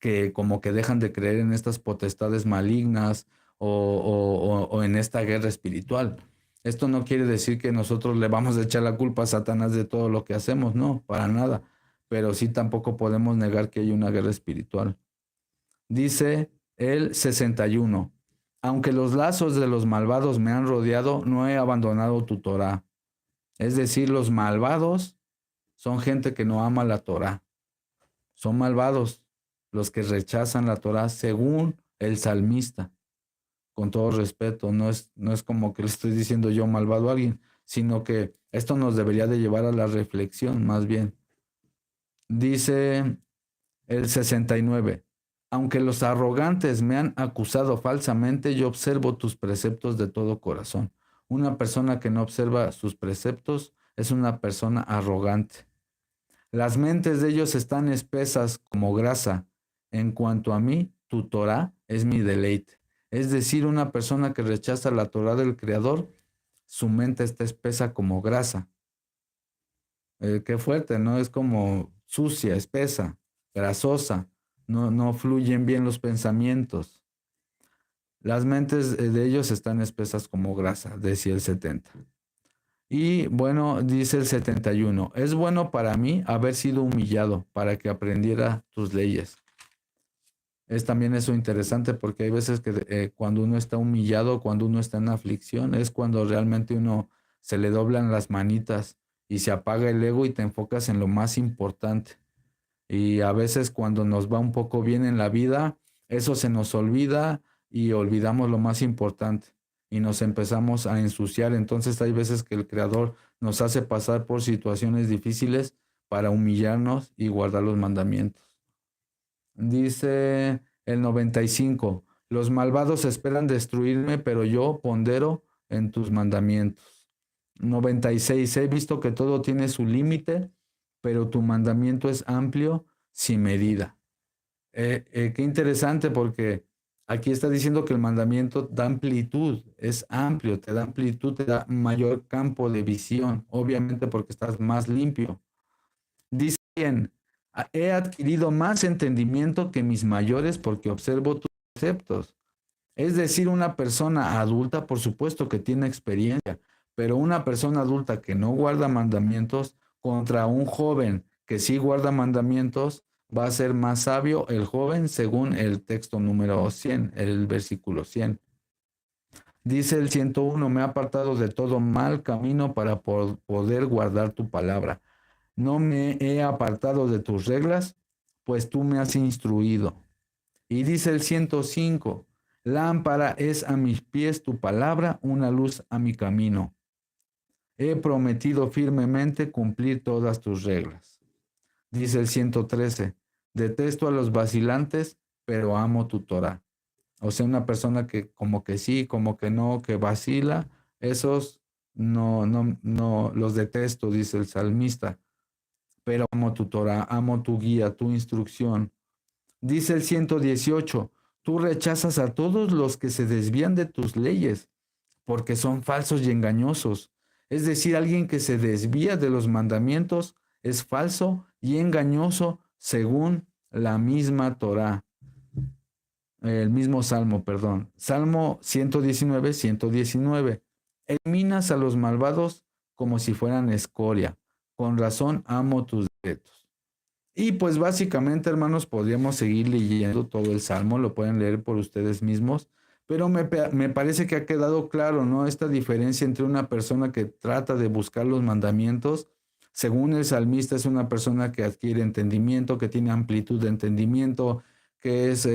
que como que dejan de creer en estas potestades malignas o en esta guerra espiritual. Esto no quiere decir que nosotros le vamos a echar la culpa a Satanás de todo lo que hacemos, no, para nada. Pero sí tampoco podemos negar que hay una guerra espiritual. Dice el 61, aunque los lazos de los malvados me han rodeado, no he abandonado tu Torah. Es decir, los malvados son gente que no ama la Torá. Son malvados los que rechazan la Torá según el salmista. Con todo respeto, no es como que le estoy diciendo yo malvado a alguien, sino que esto nos debería de llevar a la reflexión más bien. Dice el 69, aunque los arrogantes me han acusado falsamente, yo observo tus preceptos de todo corazón. Una persona que no observa sus preceptos es una persona arrogante. Las mentes de ellos están espesas como grasa. En cuanto a mí, tu Torah es mi deleite. Es decir, una persona que rechaza la Torah del Creador, su mente está espesa como grasa. Qué fuerte, ¿no? Es como sucia, espesa, grasosa. No fluyen bien los pensamientos. Las mentes de ellos están espesas como grasa, decía el 70. Y bueno, dice el 71, es bueno para mí haber sido humillado para que aprendiera tus leyes. Es también eso interesante porque hay veces que cuando uno está humillado, cuando uno está en aflicción, es cuando realmente uno se le doblan las manitas y se apaga el ego y te enfocas en lo más importante. Y a veces cuando nos va un poco bien en la vida, eso se nos olvida y olvidamos lo más importante y nos empezamos a ensuciar. Entonces hay veces que el Creador nos hace pasar por situaciones difíciles para humillarnos y guardar los mandamientos. Dice el 95, los malvados esperan destruirme, pero yo pondero en tus mandamientos. 96, he visto que todo tiene su límite, pero tu mandamiento es amplio sin medida. Qué interesante porque aquí está diciendo que el mandamiento da amplitud, es amplio, te da amplitud, te da mayor campo de visión, obviamente porque estás más limpio. Dice bien, he adquirido más entendimiento que mis mayores porque observo tus preceptos. Es decir, una persona adulta, por supuesto que tiene experiencia, pero una persona adulta que no guarda mandamientos contra un joven que sí guarda mandamientos, va a ser más sabio el joven según el texto número 100, el versículo 100. Dice el 101, me ha apartado de todo mal camino para poder guardar tu palabra. no me he apartado de tus reglas, pues tú me has instruido. Y dice el 105, lámpara es a mis pies tu palabra, una luz a mi camino. He prometido firmemente cumplir todas tus reglas. Dice el 113, detesto a los vacilantes, pero amo tu Torah. O sea, una persona que como que sí, como que no, que vacila, esos no, los detesto, dice el salmista. Pero amo tu Torah, amo tu guía, tu instrucción. Dice el 118, tú rechazas a todos los que se desvían de tus leyes, porque son falsos y engañosos. Es decir, alguien que se desvía de los mandamientos es falso y engañoso según la misma Torá. El mismo Salmo, perdón. Salmo 119, 119. Eliminas a los malvados como si fueran escoria. Con razón amo tus decretos. Y pues básicamente, hermanos, podríamos seguir leyendo todo el Salmo, lo pueden leer por ustedes mismos, pero me parece que ha quedado claro, ¿no? Esta diferencia entre una persona que trata de buscar los mandamientos, según el salmista, es una persona que adquiere entendimiento, que tiene amplitud de entendimiento, que es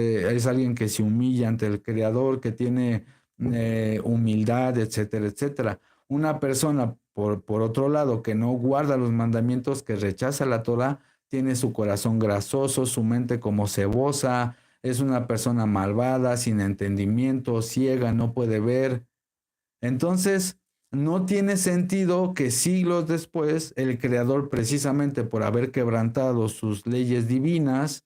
alguien que se humilla ante el Creador, que tiene humildad, etcétera, etcétera. Una persona, por otro lado, que no guarda los mandamientos, que rechaza la Torah, tiene su corazón grasoso, su mente como cebosa, es una persona malvada, sin entendimiento, ciega, no puede ver. Entonces, no tiene sentido que siglos después el Creador, precisamente por haber quebrantado sus leyes divinas,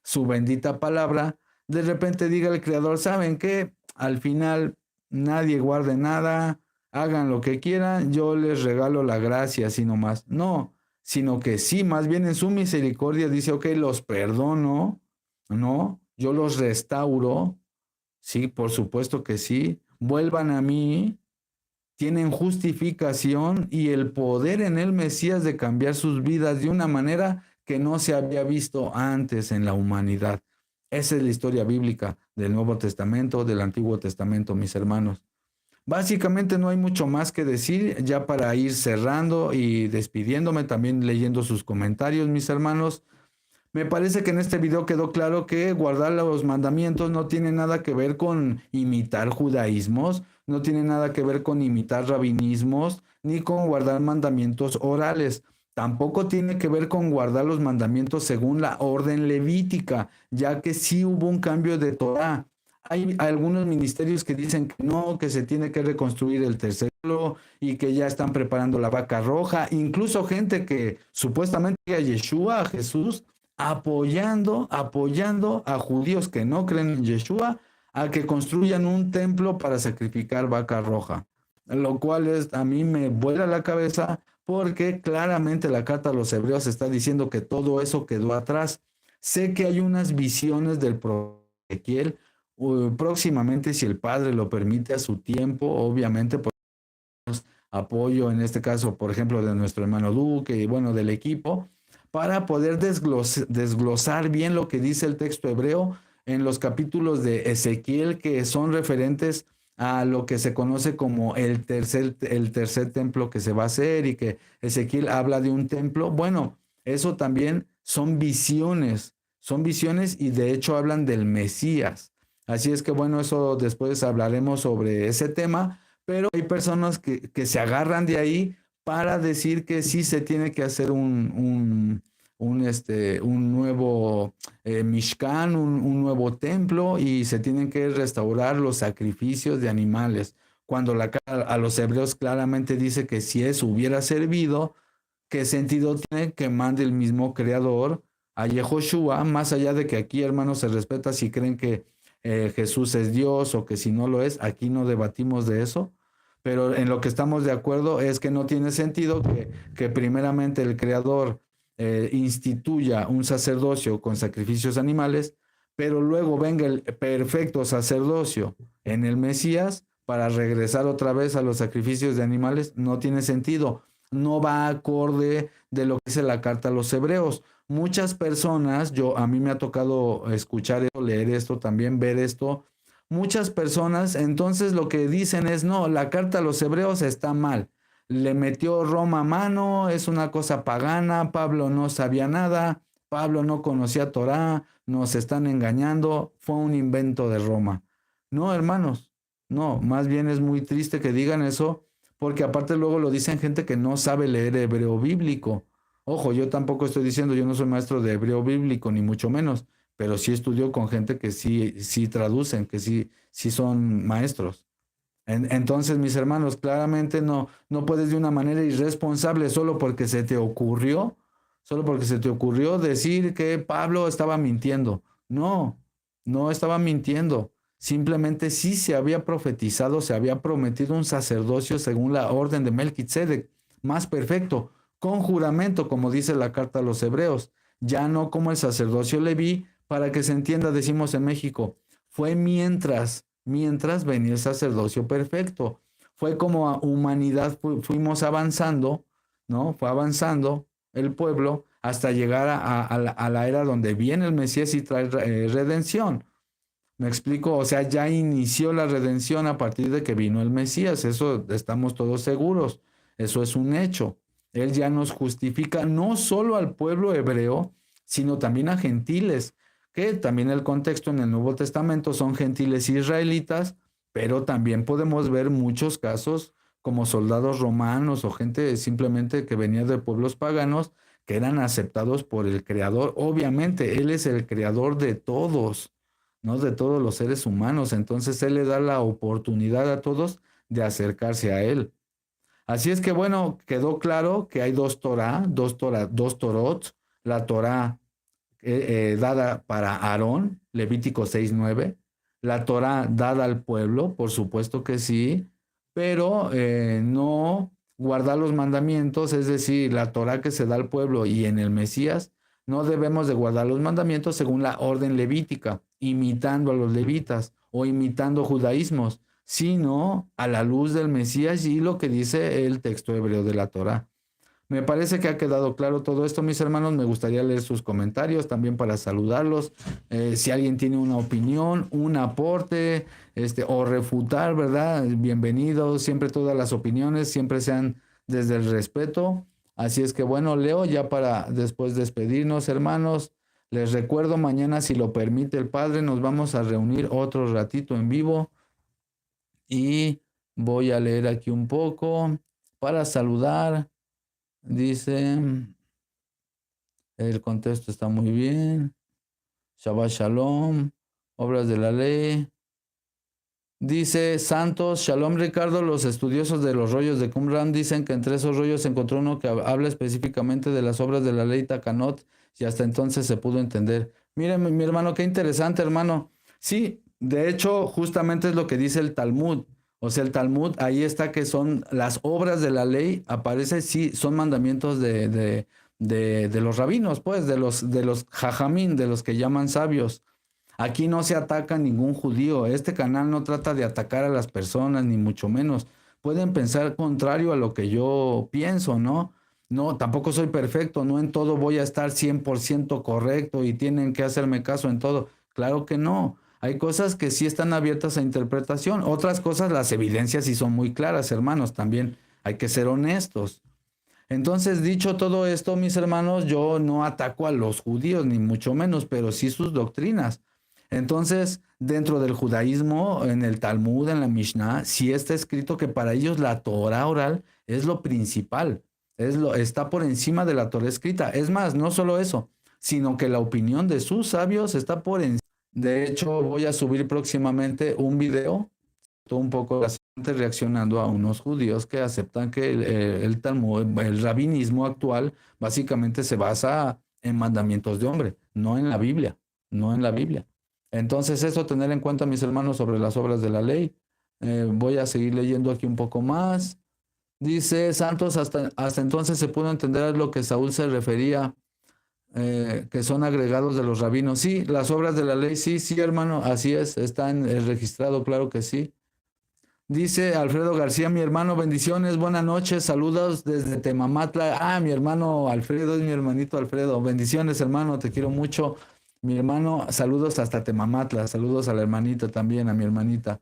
su bendita palabra, de repente diga el Creador, ¿saben qué? Al final nadie guarde nada, hagan lo que quieran, yo les regalo la gracia, así nomás. No, sino que sí, más bien en su misericordia dice, ok, los perdono, ¿no? Yo los restauro, sí, por supuesto que sí, vuelvan a mí, tienen justificación y el poder en el Mesías de cambiar sus vidas de una manera que no se había visto antes en la humanidad. Esa es la historia bíblica del Nuevo Testamento, del Antiguo Testamento, mis hermanos. Básicamente no hay mucho más que decir, ya para ir cerrando y despidiéndome, también leyendo sus comentarios, mis hermanos. Me parece que en este video quedó claro que guardar los mandamientos no tiene nada que ver con imitar judaísmos, no tiene nada que ver con imitar rabinismos, ni con guardar mandamientos orales. Tampoco tiene que ver con guardar los mandamientos según la orden levítica, ya que sí hubo un cambio de Torah. Hay algunos ministerios que dicen que no, que se tiene que reconstruir el tercer templo y que ya están preparando la vaca roja. Incluso gente que supuestamente a Yeshua, a Jesús, apoyando a judíos que no creen en Yeshua a que construyan un templo para sacrificar vaca roja, lo cual a mí me vuela la cabeza porque claramente la carta a los hebreos está diciendo que todo eso quedó atrás. Sé que hay unas visiones del profeta Ezequiel, próximamente, si el Padre lo permite a su tiempo, obviamente por apoyo en este caso, por ejemplo, de nuestro hermano Duque y bueno, del equipo, para poder desglosar bien lo que dice el texto hebreo en los capítulos de Ezequiel que son referentes a lo que se conoce como el tercer templo que se va a hacer y que Ezequiel habla de un templo. Bueno, eso también son visiones y de hecho hablan del Mesías. Así es que bueno, eso después hablaremos sobre ese tema, pero hay personas que se agarran de ahí para decir que sí se tiene que hacer un nuevo Mishkan, un nuevo templo y se tienen que restaurar los sacrificios de animales. Cuando a los hebreos claramente dice que si eso hubiera servido, ¿qué sentido tiene que mande el mismo creador a Yehoshua? Más allá de que aquí, hermanos, se respeta si creen que Jesús es Dios o que si no lo es, aquí no debatimos de eso. Pero en lo que estamos de acuerdo es que no tiene sentido que primeramente el Creador instituya un sacerdocio con sacrificios animales, pero luego venga el perfecto sacerdocio en el Mesías para regresar otra vez a los sacrificios de animales. No tiene sentido. No va acorde de lo que dice la carta a los hebreos. Muchas personas, a mí me ha tocado escuchar esto, leer esto, también ver esto. Muchas personas entonces lo que dicen es, no, la carta a los hebreos está mal. le metió Roma a mano, es una cosa pagana, Pablo no sabía nada, Pablo no conocía Torá, nos están engañando, fue un invento de Roma. No, hermanos, no, más bien es muy triste que digan eso, porque aparte luego lo dicen gente que no sabe leer hebreo bíblico. Ojo, yo tampoco estoy diciendo, yo no soy maestro de hebreo bíblico, ni mucho menos, pero sí estudio con gente que sí traducen, que sí son maestros. Entonces, mis hermanos, claramente no puedes de una manera irresponsable solo porque se te ocurrió decir que Pablo estaba mintiendo. No, no estaba mintiendo. Simplemente sí se había profetizado, se había prometido un sacerdocio según la orden de Melquisedec, más perfecto, con juramento, como dice la carta a los hebreos, ya no como el sacerdocio leví, para que se entienda, decimos en México, fue mientras venía el sacerdocio perfecto. Fue como a humanidad fuimos avanzando, ¿no? Fue avanzando el pueblo hasta llegar a la era donde viene el Mesías y trae redención. ¿Me explico? O sea, ya inició la redención a partir de que vino el Mesías. Eso estamos todos seguros. Eso es un hecho. Él ya nos justifica no solo al pueblo hebreo, sino también a gentiles, que también el contexto en el Nuevo Testamento son gentiles israelitas, pero también podemos ver muchos casos como soldados romanos o gente simplemente que venía de pueblos paganos que eran aceptados por el Creador. Obviamente, Él es el Creador de todos, ¿no? De todos los seres humanos. Entonces Él le da la oportunidad a todos de acercarse a Él. Así es que bueno, quedó claro que hay dos Torot, la Torá dada para Aarón, Levítico 6:9, la Torá dada al pueblo, por supuesto que sí, pero no guardar los mandamientos, es decir, la Torá que se da al pueblo y en el Mesías, no debemos de guardar los mandamientos según la orden levítica, imitando a los levitas o imitando judaísmos, sino a la luz del Mesías y lo que dice el texto hebreo de la Torá. Me parece que ha quedado claro todo esto, mis hermanos. Me gustaría leer sus comentarios también para saludarlos. Si alguien tiene una opinión, un aporte, o refutar, ¿verdad? Bienvenidos. Siempre todas las opiniones, siempre sean desde el respeto. Así es que bueno, Leo, ya para después despedirnos, hermanos. Les recuerdo, mañana, si lo permite el Padre, nos vamos a reunir otro ratito en vivo. Y voy a leer aquí un poco para saludar. Dice, el contexto está muy bien. Shabbat Shalom, obras de la ley. Dice Santos, Shalom Ricardo, los estudiosos de los rollos de Qumran dicen que entre esos rollos se encontró uno que habla específicamente de las obras de la ley Takanot y hasta entonces se pudo entender. Miren, mi hermano, qué interesante, hermano. Sí, de hecho, justamente es lo que dice el Talmud. O sea, el Talmud, ahí está que son las obras de la ley, aparece, sí, son mandamientos de los rabinos, pues, de los jajamín, de los que llaman sabios. Aquí no se ataca a ningún judío. Este canal no trata de atacar a las personas, ni mucho menos. Pueden pensar contrario a lo que yo pienso, ¿no? No, tampoco soy perfecto, no en todo voy a estar 100% correcto y tienen que hacerme caso en todo. Claro que no. Hay cosas que sí están abiertas a interpretación. Otras cosas, las evidencias sí son muy claras, hermanos. También hay que ser honestos. Entonces, dicho todo esto, mis hermanos, yo no ataco a los judíos, ni mucho menos, pero sí sus doctrinas. Entonces, dentro del judaísmo, en el Talmud, en la Mishnah, sí está escrito que para ellos la Torah oral es lo principal, está por encima de la Torah escrita. Es más, no solo eso, sino que la opinión de sus sabios está por encima. De hecho, voy a subir próximamente un video un poco bastante reaccionando a unos judíos que aceptan que el Talmud, el rabinismo actual, básicamente se basa en mandamientos de hombre, no en la Biblia, no en la Biblia. Entonces, eso tener en cuenta, mis hermanos, sobre las obras de la ley. Voy a seguir leyendo aquí un poco más. Dice Santos, hasta entonces se pudo entender a lo que Saúl se refería, que son agregados de los rabinos. Sí, las obras de la ley, sí, sí, hermano, así es, están registrado, claro que sí. Dice Alfredo García, mi hermano, bendiciones, buenas noches, saludos desde Temamatla. Ah, mi hermano Alfredo, es mi hermanito Alfredo. Bendiciones, hermano, te quiero mucho. Mi hermano, saludos hasta Temamatla, saludos a la hermanita también, a mi hermanita.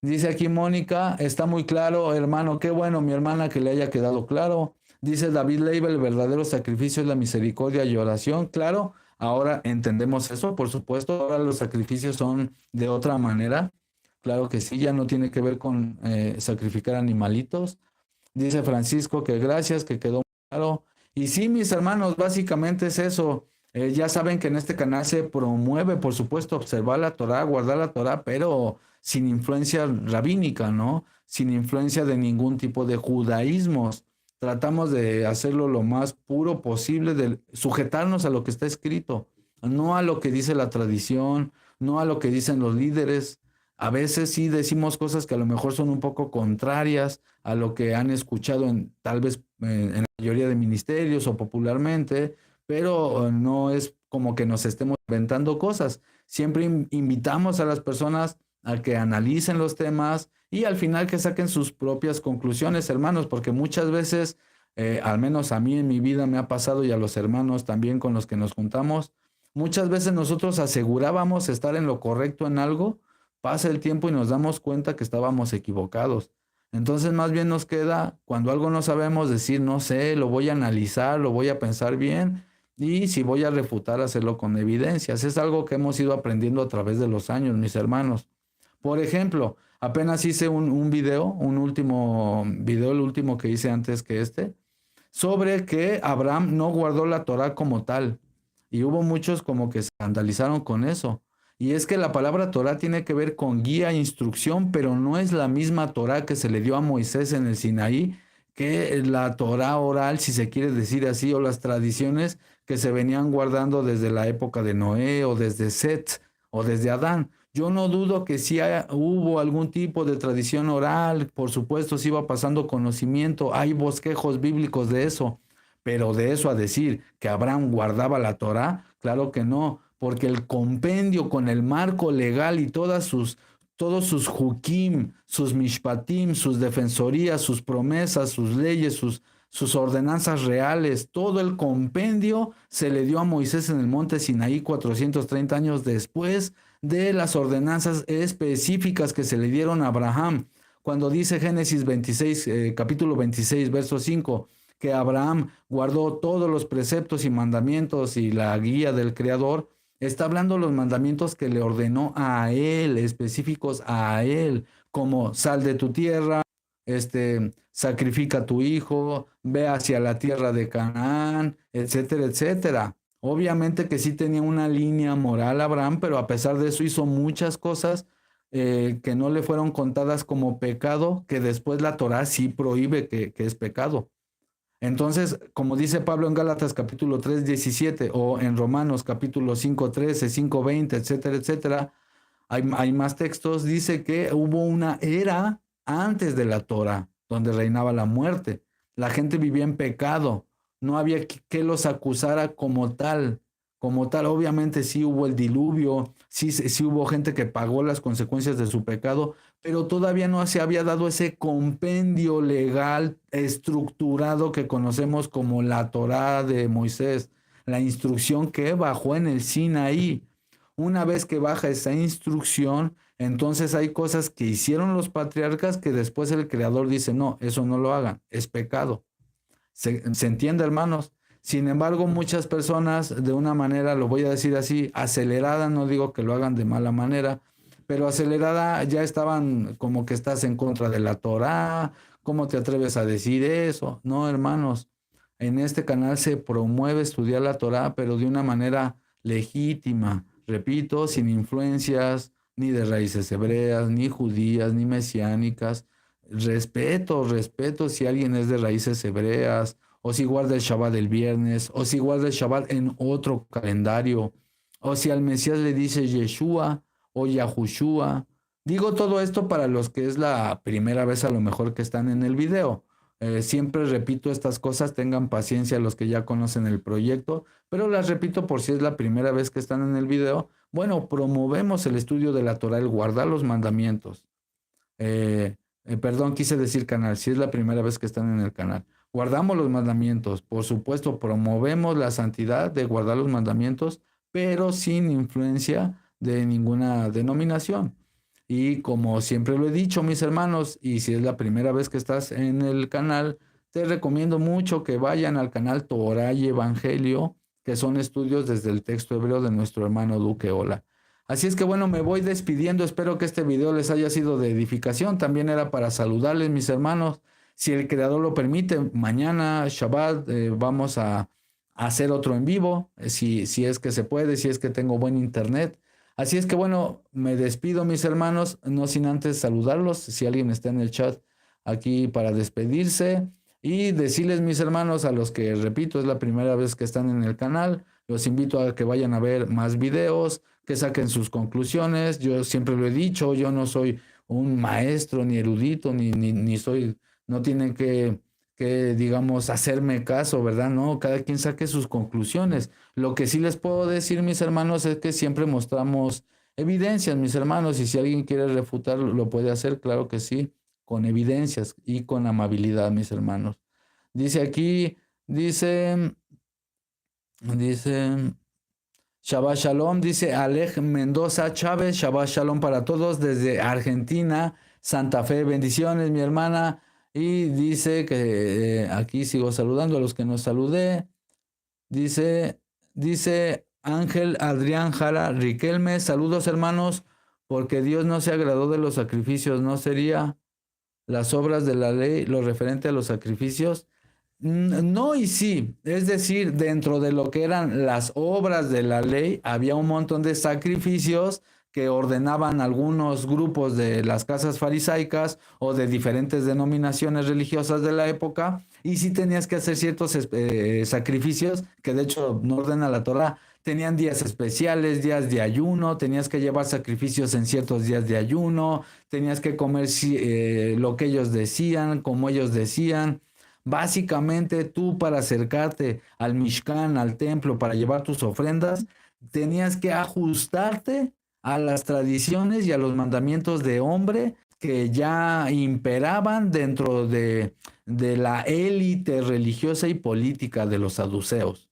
Dice aquí Mónica, está muy claro, hermano, qué bueno, mi hermana, que le haya quedado claro. Dice David Leiva, el verdadero sacrificio es la misericordia y oración. Claro, ahora entendemos eso, por supuesto, ahora los sacrificios son de otra manera. Claro que sí, ya no tiene que ver con sacrificar animalitos. Dice Francisco que gracias, que quedó claro. Y sí, mis hermanos, básicamente es eso. Ya saben que en este canal se promueve, por supuesto, observar la Torá, guardar la Torá, pero sin influencia rabínica, ¿no? Sin influencia de ningún tipo de judaísmos. Tratamos de hacerlo lo más puro posible, de sujetarnos a lo que está escrito, no a lo que dice la tradición, no a lo que dicen los líderes. A veces sí decimos cosas que a lo mejor son un poco contrarias a lo que han escuchado tal vez en la mayoría de ministerios o popularmente, pero no es como que nos estemos inventando cosas. Siempre invitamos a las personas a que analicen los temas y al final que saquen sus propias conclusiones, hermanos, porque muchas veces, al menos a mí en mi vida me ha pasado y a los hermanos también con los que nos juntamos, muchas veces nosotros asegurábamos estar en lo correcto en algo, pasa el tiempo y nos damos cuenta que estábamos equivocados. Entonces más bien nos queda, cuando algo no sabemos, decir, no sé, lo voy a analizar, lo voy a pensar bien y si voy a refutar, hacerlo con evidencias. Es algo que hemos ido aprendiendo a través de los años, mis hermanos. Por ejemplo, apenas hice un video, un último video, el último que hice antes que este, sobre que Abraham no guardó la Torá como tal. Y hubo muchos como que se escandalizaron con eso. Y es que la palabra Torá tiene que ver con guía e instrucción, pero no es la misma Torá que se le dio a Moisés en el Sinaí, que la Torá oral, si se quiere decir así, o las tradiciones que se venían guardando desde la época de Noé, o desde Set, o desde Adán. Yo no dudo que sí hubo algún tipo de tradición oral, por supuesto, se iba pasando conocimiento, hay bosquejos bíblicos de eso, pero de eso a decir que Abraham guardaba la Torá, claro que no, porque el compendio con el marco legal y todos sus hukim, sus mishpatim, sus defensorías, sus promesas, sus leyes, sus ordenanzas reales, todo el compendio se le dio a Moisés en el monte Sinaí 430 años después de las ordenanzas específicas que se le dieron a Abraham. Cuando dice Génesis 26, capítulo 26, verso 5, que Abraham guardó todos los preceptos y mandamientos y la guía del Creador, está hablando los mandamientos que le ordenó a él, específicos a él, como sal de tu tierra, sacrifica a tu hijo, ve hacia la tierra de Canaán, etcétera, etcétera. Obviamente que sí tenía una línea moral Abraham, pero a pesar de eso hizo muchas cosas que no le fueron contadas como pecado, que después la Torá sí prohíbe que es pecado. Entonces, como dice Pablo en Gálatas capítulo 3, 17 o en Romanos capítulo 5, 13, 5, 20, etcétera, etcétera, hay más textos, dice que hubo una era antes de la Torah donde reinaba la muerte. La gente vivía en pecado, no había que los acusara como tal. Como tal, obviamente sí hubo el diluvio, sí hubo gente que pagó las consecuencias de su pecado, pero todavía no se había dado ese compendio legal estructurado que conocemos como la Torá de Moisés, la instrucción que bajó en el Sinaí. Una vez que baja esa instrucción, entonces hay cosas que hicieron los patriarcas que después el Creador dice, no, eso no lo hagan, es pecado. ¿Se entiende, hermanos? Sin embargo, muchas personas, de una manera, lo voy a decir así, acelerada, no digo que lo hagan de mala manera, pero acelerada ya estaban como que estás en contra de la Torá, ¿cómo te atreves a decir eso? No, hermanos, en este canal se promueve estudiar la Torá, pero de una manera legítima, repito, sin influencias ni de raíces hebreas, ni judías, ni mesiánicas. Respeto si alguien es de raíces hebreas, o si guarda el Shabbat el viernes, o si guarda el Shabbat en otro calendario, o si al Mesías le dice Yeshua o Yahushua. Digo todo esto para los que es la primera vez a lo mejor que están en el video. Siempre repito estas cosas, tengan paciencia los que ya conocen el proyecto, pero las repito por si es la primera vez que están en el video. Bueno, promovemos el estudio de la Torah, el guardar los mandamientos. Perdón, quise decir canal, si es la primera vez que están en el canal. Guardamos los mandamientos, por supuesto, promovemos la santidad de guardar los mandamientos, pero sin influencia de ninguna denominación. Y como siempre lo he dicho, mis hermanos, y si es la primera vez que estás en el canal, te recomiendo mucho que vayan al canal Torah y Evangelio, que son estudios desde el texto hebreo de nuestro hermano Duque Ola. Así es que bueno, me voy despidiendo. Espero que este video les haya sido de edificación. También era para saludarles, mis hermanos. Si el creador lo permite, mañana, Shabbat, vamos a hacer otro en vivo, si es que se puede, si es que tengo buen internet. Así es que bueno, me despido, mis hermanos, no sin antes saludarlos, si alguien está en el chat aquí para despedirse y decirles, mis hermanos, a los que, repito, es la primera vez que están en el canal, los invito a que vayan a ver más videos, que saquen sus conclusiones. Yo siempre lo he dicho, yo no soy un maestro, ni erudito, ni soy, no tienen que, digamos, hacerme caso, ¿verdad? No, cada quien saque sus conclusiones. Lo que sí les puedo decir, mis hermanos, es que siempre mostramos evidencias, mis hermanos, y si alguien quiere refutar, lo puede hacer, claro que sí, con evidencias y con amabilidad, mis hermanos. Dice aquí, dice, Shabbat Shalom, dice Alej Mendoza Chávez, Shabbat Shalom para todos desde Argentina, Santa Fe, bendiciones, mi hermana. Y dice que aquí sigo saludando a los que nos saludé. Dice Ángel Adrián Jara Riquelme, saludos hermanos, porque Dios no se agradó de los sacrificios, ¿no sería las obras de la ley lo referente a los sacrificios? No y sí, es decir, dentro de lo que eran las obras de la ley, había un montón de sacrificios que ordenaban algunos grupos de las casas farisaicas o de diferentes denominaciones religiosas de la época, y sí tenías que hacer ciertos sacrificios, que de hecho no ordena la Torá. Tenían días especiales, días de ayuno, tenías que llevar sacrificios en ciertos días de ayuno, tenías que comer lo que ellos decían, como ellos decían. Básicamente tú, para acercarte al Mishkan, al templo, para llevar tus ofrendas, tenías que ajustarte a las tradiciones y a los mandamientos de hombre que ya imperaban dentro de la élite religiosa y política de los saduceos.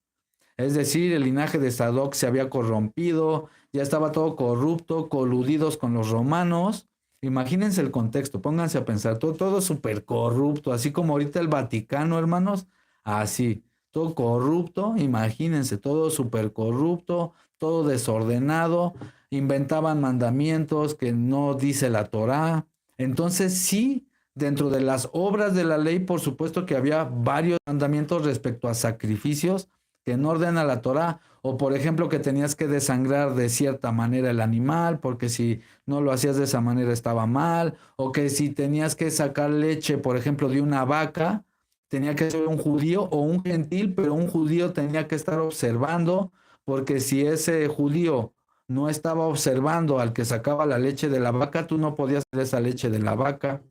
Es decir, el linaje de Sadoc se había corrompido, ya estaba todo corrupto, coludidos con los romanos. Imagínense el contexto, pónganse a pensar, todo súper corrupto, así como ahorita el Vaticano, hermanos, así, todo corrupto, imagínense, todo súper corrupto, todo desordenado, inventaban mandamientos que no dice la Torá. Entonces sí, dentro de las obras de la ley, por supuesto que había varios mandamientos respecto a sacrificios que no ordena la Torá, o por ejemplo que tenías que desangrar de cierta manera el animal, porque si no lo hacías de esa manera estaba mal, o que si tenías que sacar leche, por ejemplo, de una vaca, tenía que ser un judío o un gentil, pero un judío tenía que estar observando, porque si ese judío no estaba observando al que sacaba la leche de la vaca, tú no podías hacer esa leche de la vaca.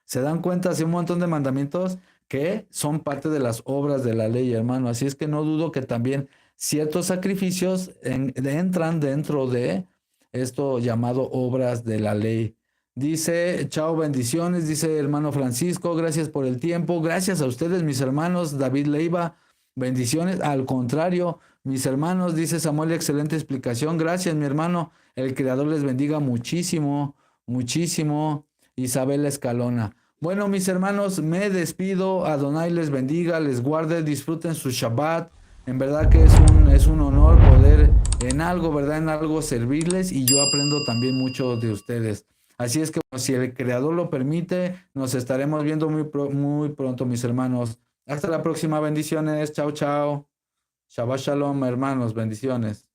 ¿Se dan cuenta? Así un montón de mandamientos que son parte de las obras de la ley, hermano. Así es que no dudo que también ciertos sacrificios entran dentro de esto llamado obras de la ley. Dice, chao, bendiciones, dice hermano Francisco, gracias por el tiempo, gracias a ustedes, mis hermanos. David Leiva, bendiciones. Al contrario, mis hermanos, dice Samuel, excelente explicación, gracias, mi hermano. El Creador les bendiga muchísimo, muchísimo. Isabel Escalona. Bueno, mis hermanos, me despido. Adonai les bendiga, les guarde, disfruten su Shabbat. En verdad que es un honor poder en algo, ¿verdad? En algo servirles, y yo aprendo también mucho de ustedes. Así es que si el Creador lo permite, nos estaremos viendo muy pronto, mis hermanos. Hasta la próxima, bendiciones. Chao, chao. Shabbat Shalom, hermanos, bendiciones.